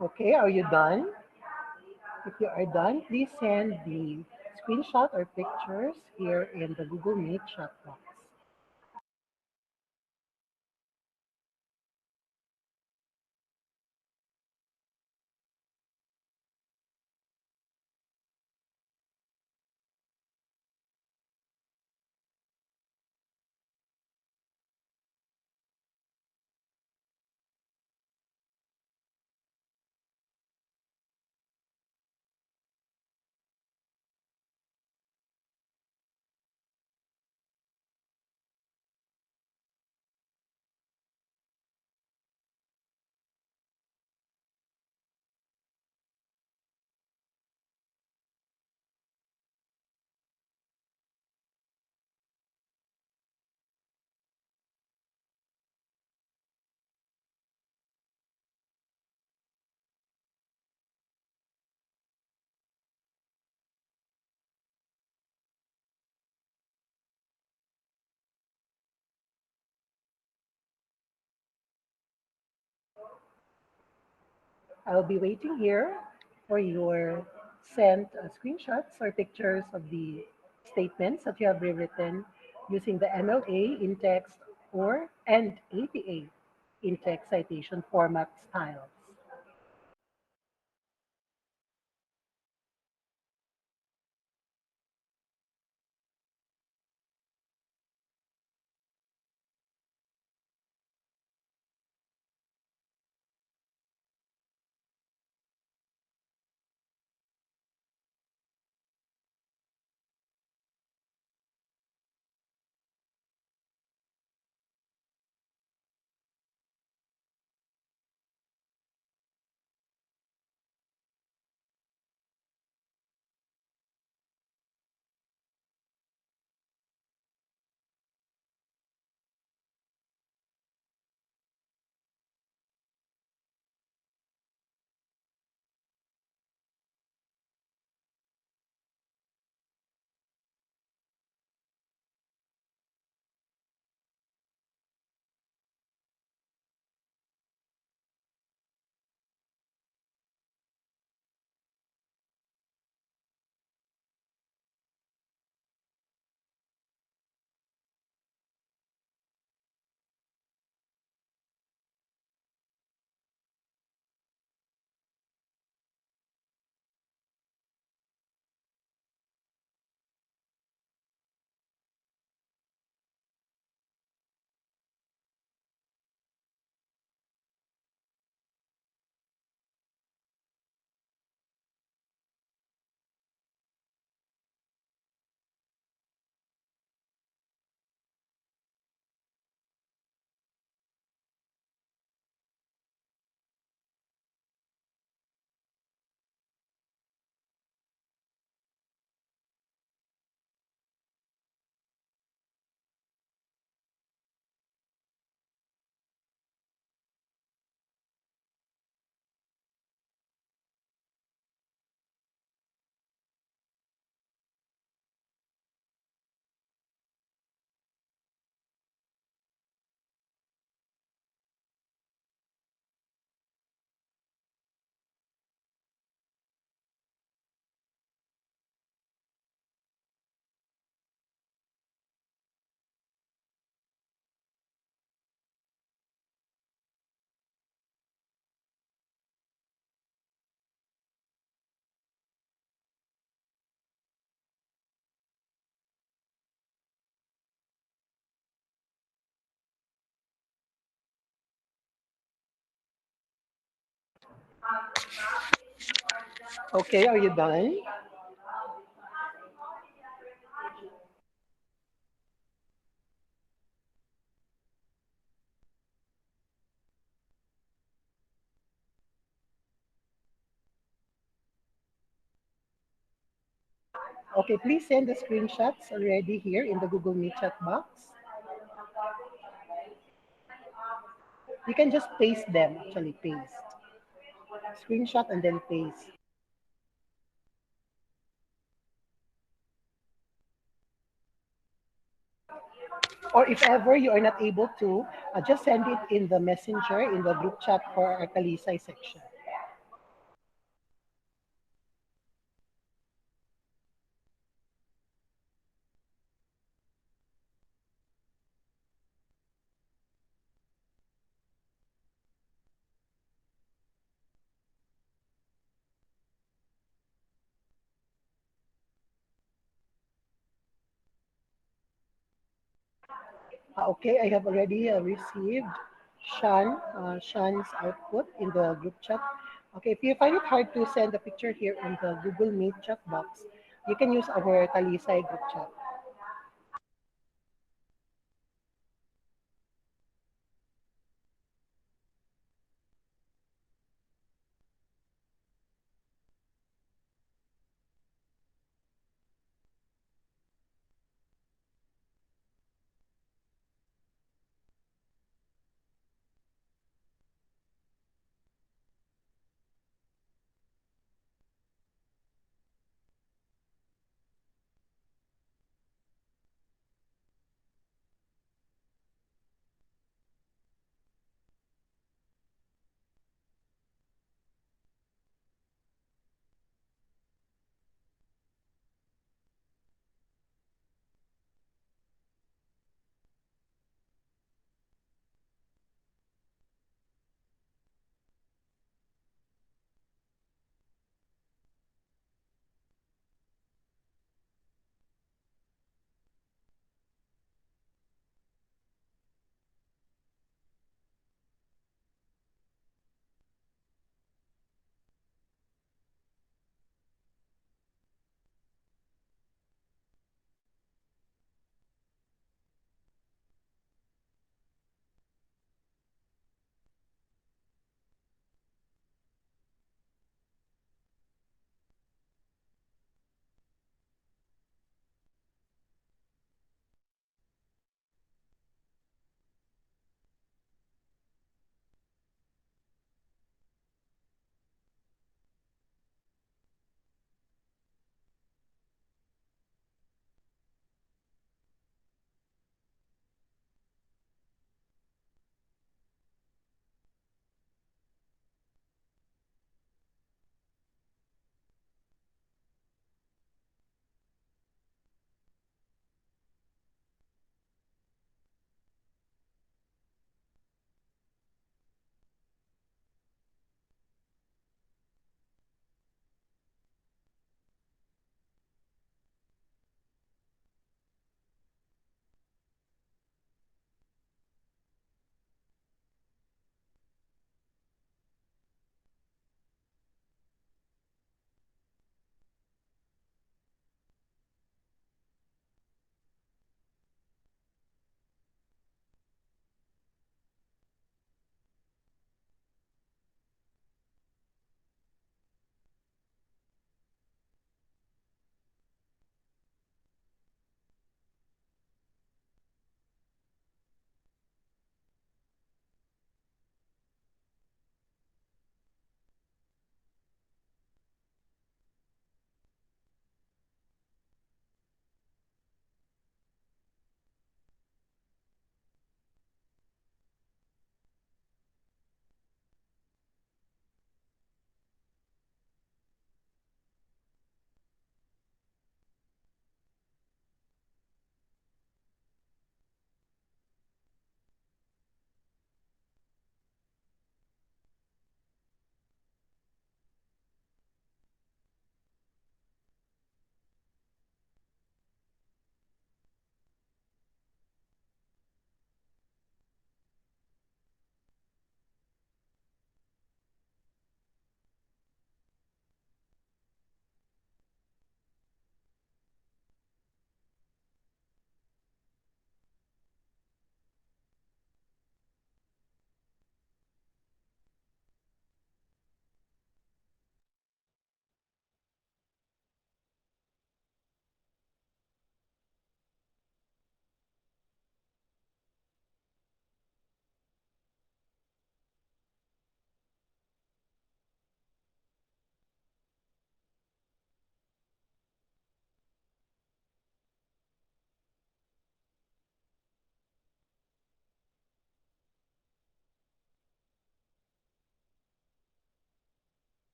Okay, are you done? If you are done, please send the screenshot or pictures here in the Google Meet chat box. I'll be waiting here for your sent screenshots or pictures of the statements that you have rewritten using the MLA in text or and APA in text citation format styles. Okay, are you done? Okay, please send the screenshots already here in the Google Meet chat box. You can just paste them, actually paste. Screenshot and then paste. Or if ever you are not able to, just send it in the messenger, in the group chat for our Talisay section. Okay, I have already received Sean's output in the group chat. Okay, if you find it hard to send a picture here in the Google Meet chat box, you can use our Talisay group chat.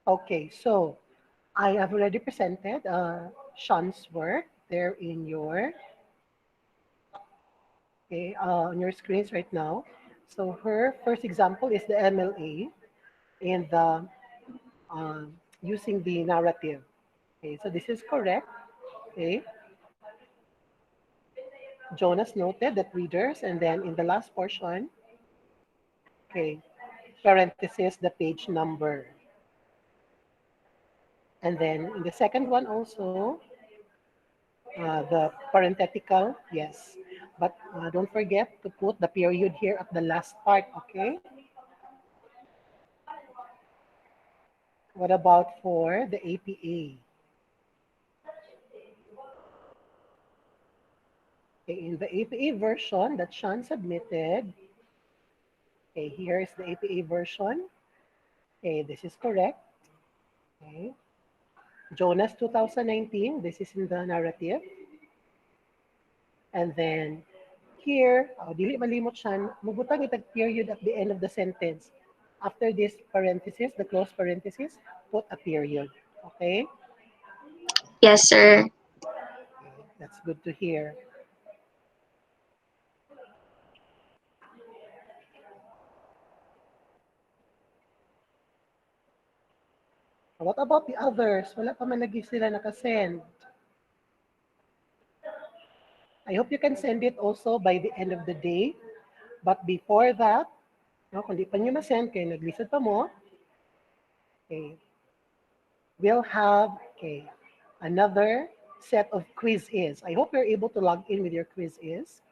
Okay, so I have already presented Sean's work there on your screens right now. So her first example is the MLA and the using the narrative. Okay, so this is correct. Okay, Jonas noted that readers, and then in the last portion, okay, parenthesis the page number, and then in the second one also the parenthetical, yes, but don't forget to put the period here at the last part. Okay. What about for the APA? Okay, in the APA version that Sean submitted, okay, here is the APA version. Okay, this is correct. Okay. Jonas 2019, this is in the narrative. And then here, dili malimot siya, mubutang itag period at the end of the sentence. After this parenthesis, the close parenthesis, put a period. Okay? Yes, sir. That's good to hear. What about the others? Wala pa man lagi sila nakasend. I hope you can send it also by the end of the day. But before that, no, kung di pa nyo na-send, kayo nag-listen pa mo, okay, we'll have another set of quizzes. I hope you're able to log in with your quizzes.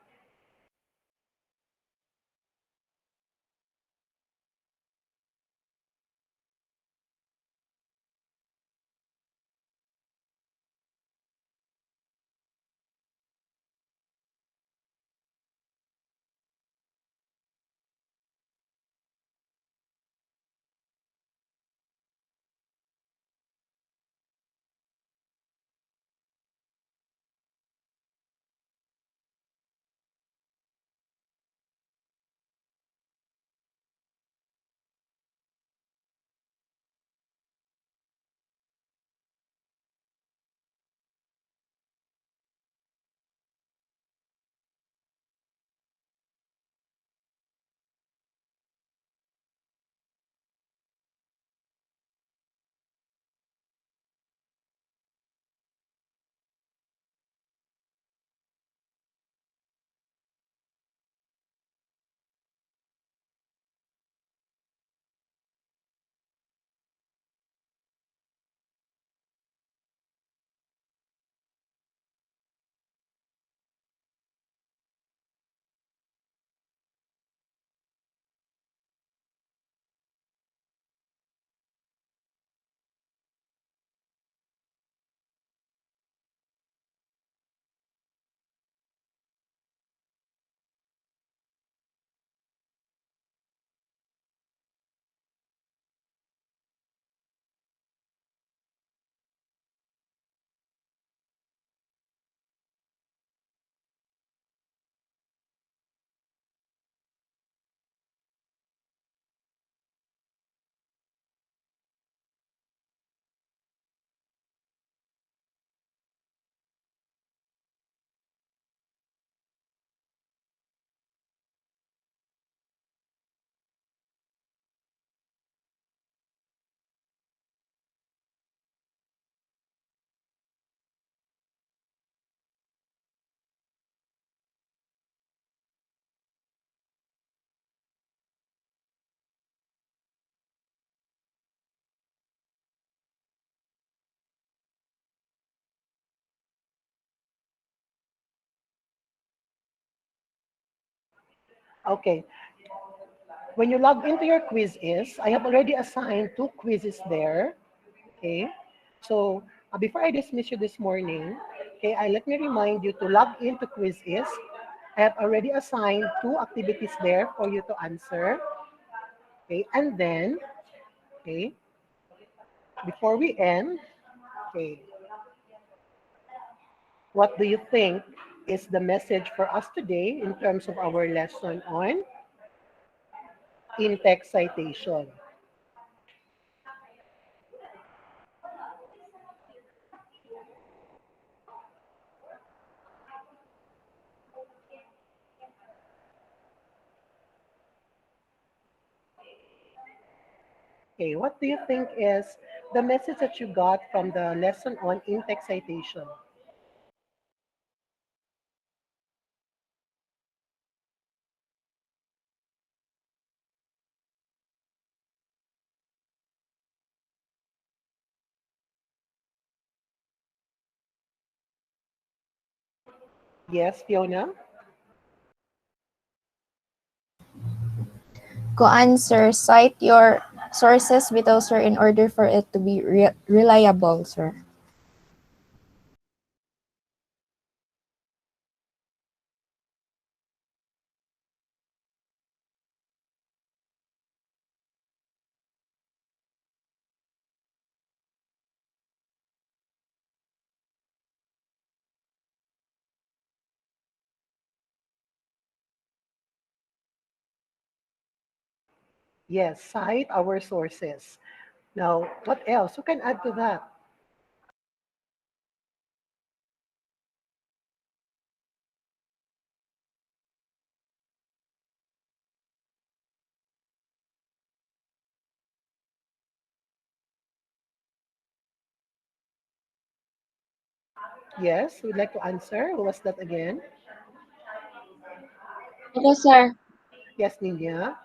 Okay, when you log into your quizzes, I have already assigned 2 quizzes there. Okay, so before I dismiss you this morning, okay, let me remind you to log into quizzes. I have already assigned 2 activities there for you to answer. Okay, and then, okay, before we end, okay, what do you think is the message for us today in terms of our lesson on in-text citation? Okay, what do you think is the message that you got from the lesson on in-text citation? Yes, Fiona? Koan, sir, cite your sources below, sir, in order for it to be reliable, sir. Yes, cite our sources. Now, what else? Who can add to that? Yes, who would like to answer? Who was that again? Ako, sir, Yes, Nina.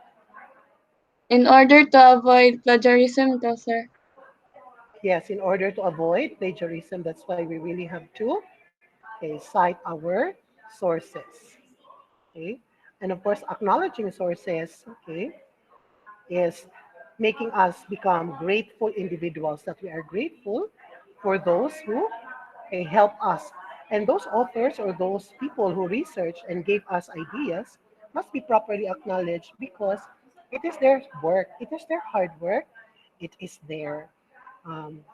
in order to avoid plagiarism to, sir. Yes, in order to avoid plagiarism, that's why we really have to, okay, cite our sources. Okay, and of course, acknowledging sources, okay, is making us become grateful individuals, that we are grateful for those who help us. And those authors or those people who researched and gave us ideas must be properly acknowledged because it is their work, it is their hard work, it is their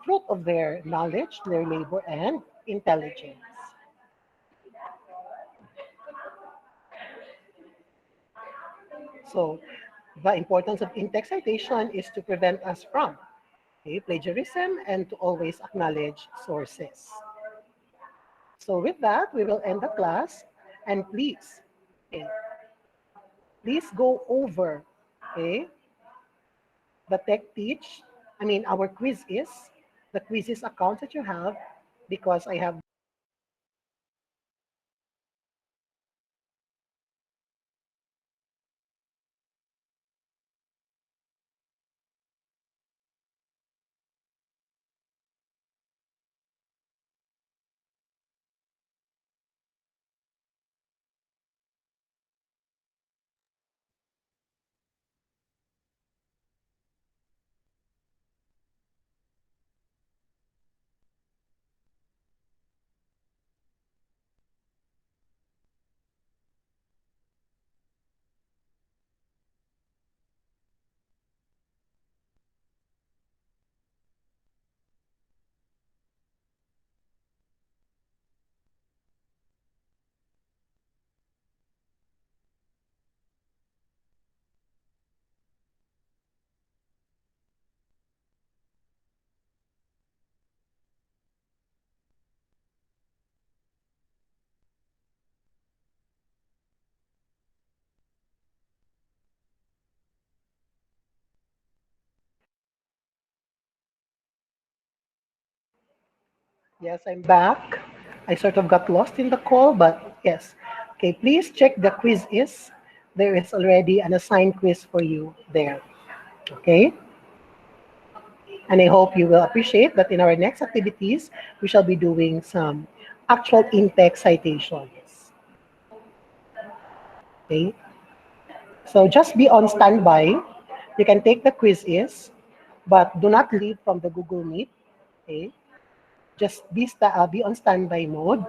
fruit of their knowledge, their labor, and intelligence. So, the importance of in-text citation is to prevent us from plagiarism and to always acknowledge sources. So with that, we will end the class. And please, okay, please go over okay, the tech teach. I mean, our quiz is the quizzes account that you have because I have. Yes, I'm back. I sort of got lost in the call, but yes. Okay, please check the quiz is. There is already an assigned quiz for you there. Okay? And I hope you will appreciate that in our next activities, we shall be doing some actual in-text citations. Okay? So just be on standby. You can take the quizzes, but do not leave from the Google Meet. Okay? Just be on standby mode.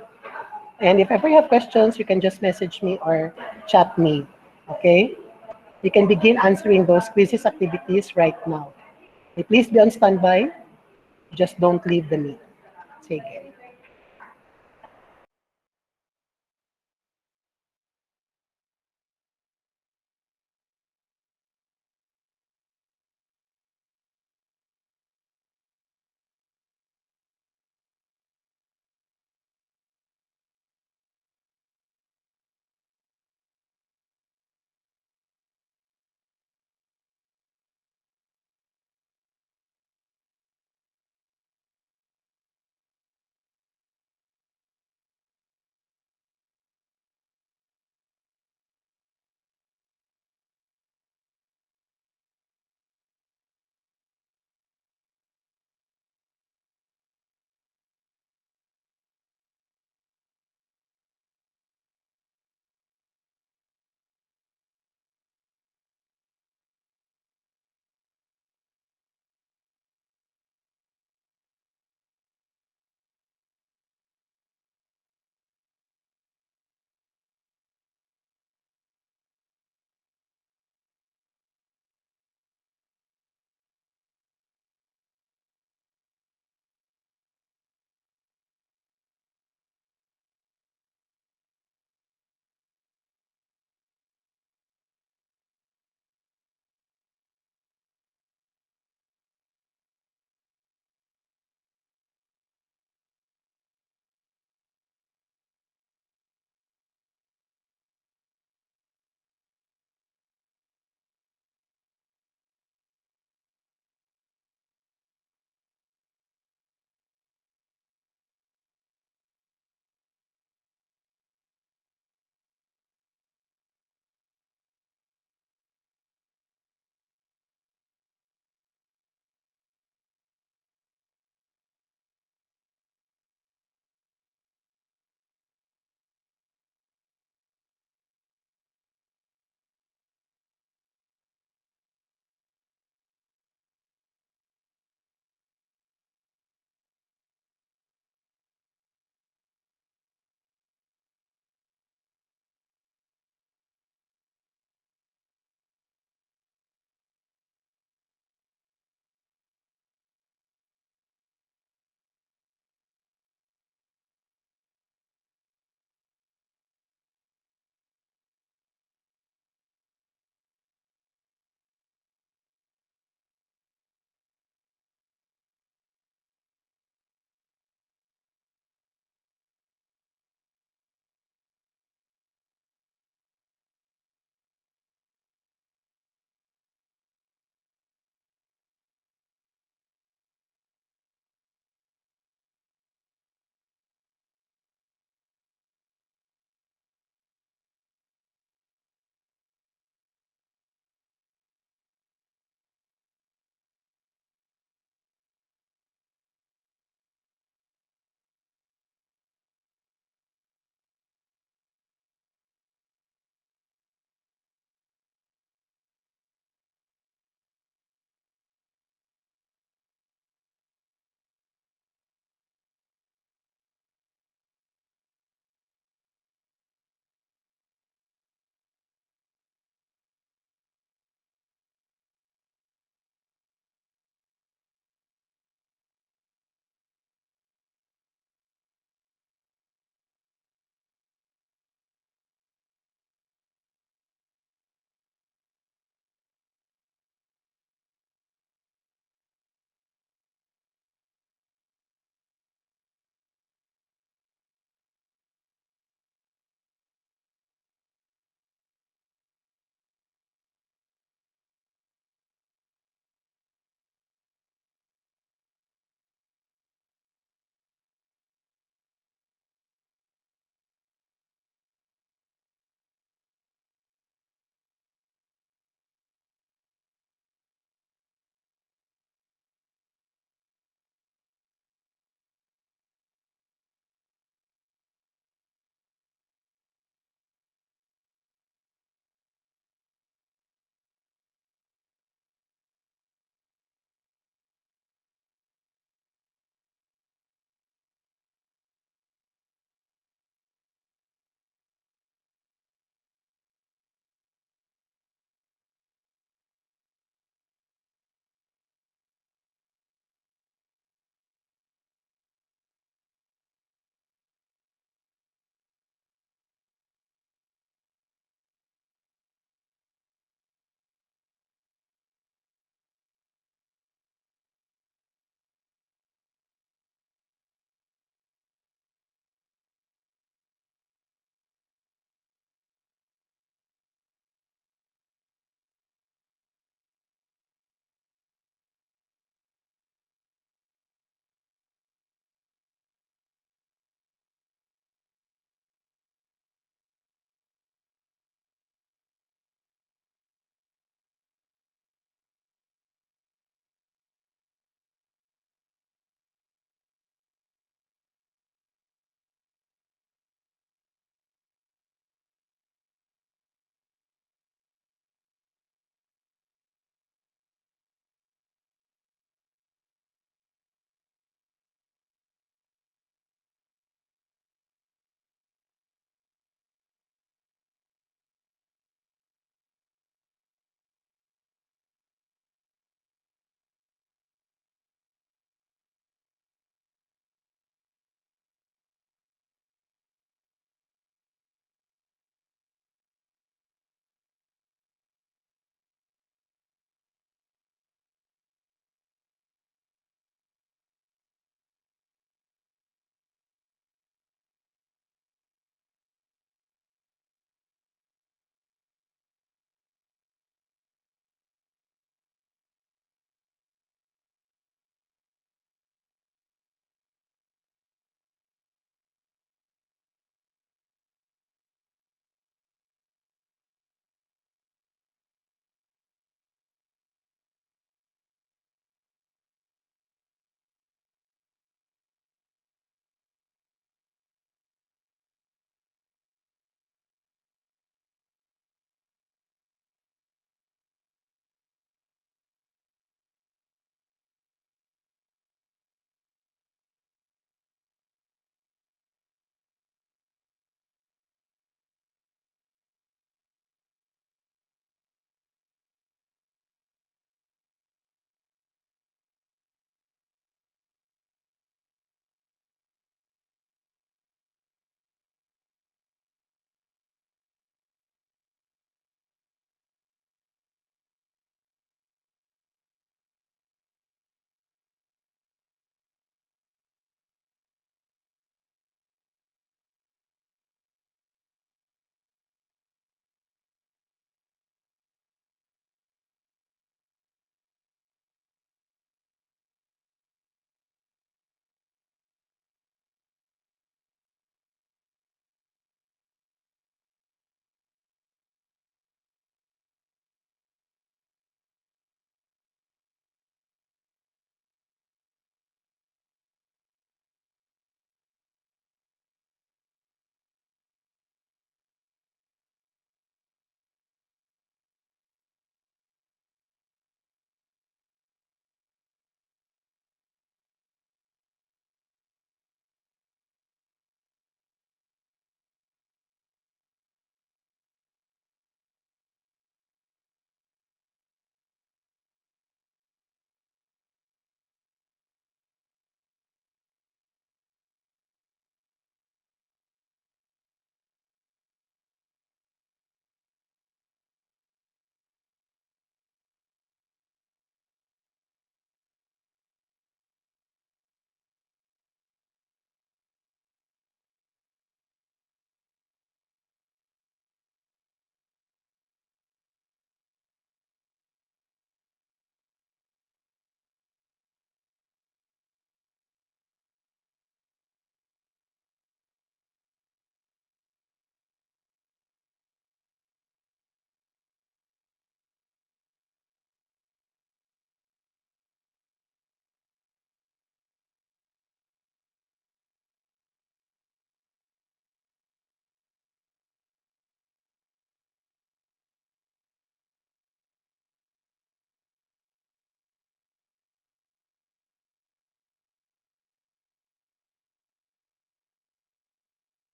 And if ever you have questions, you can just message me or chat me. Okay? You can begin answering those quizzes activities right now. Okay, please be on standby. Just don't leave the meet. Sige.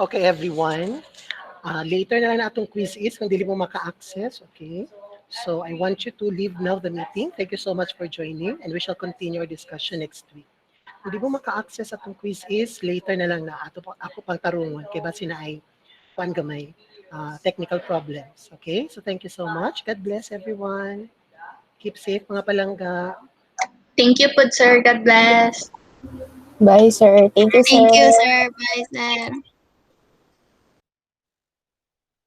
Okay, everyone. Later na lang na atong quiz is kung dili mo maka-access, okay? So I want you to leave now the meeting. Thank you so much for joining and we shall continue our discussion next week. Kung di mo maka-access atong quiz is later na lang na ako pang tarungon kay ba sina ay kuan gamay technical problems. Okay? So thank you so much. God bless everyone. Keep safe mga palangga. Thank you po, sir. God bless. Bye, sir. Thank you, Thank sir. you, sir. Bye, sir.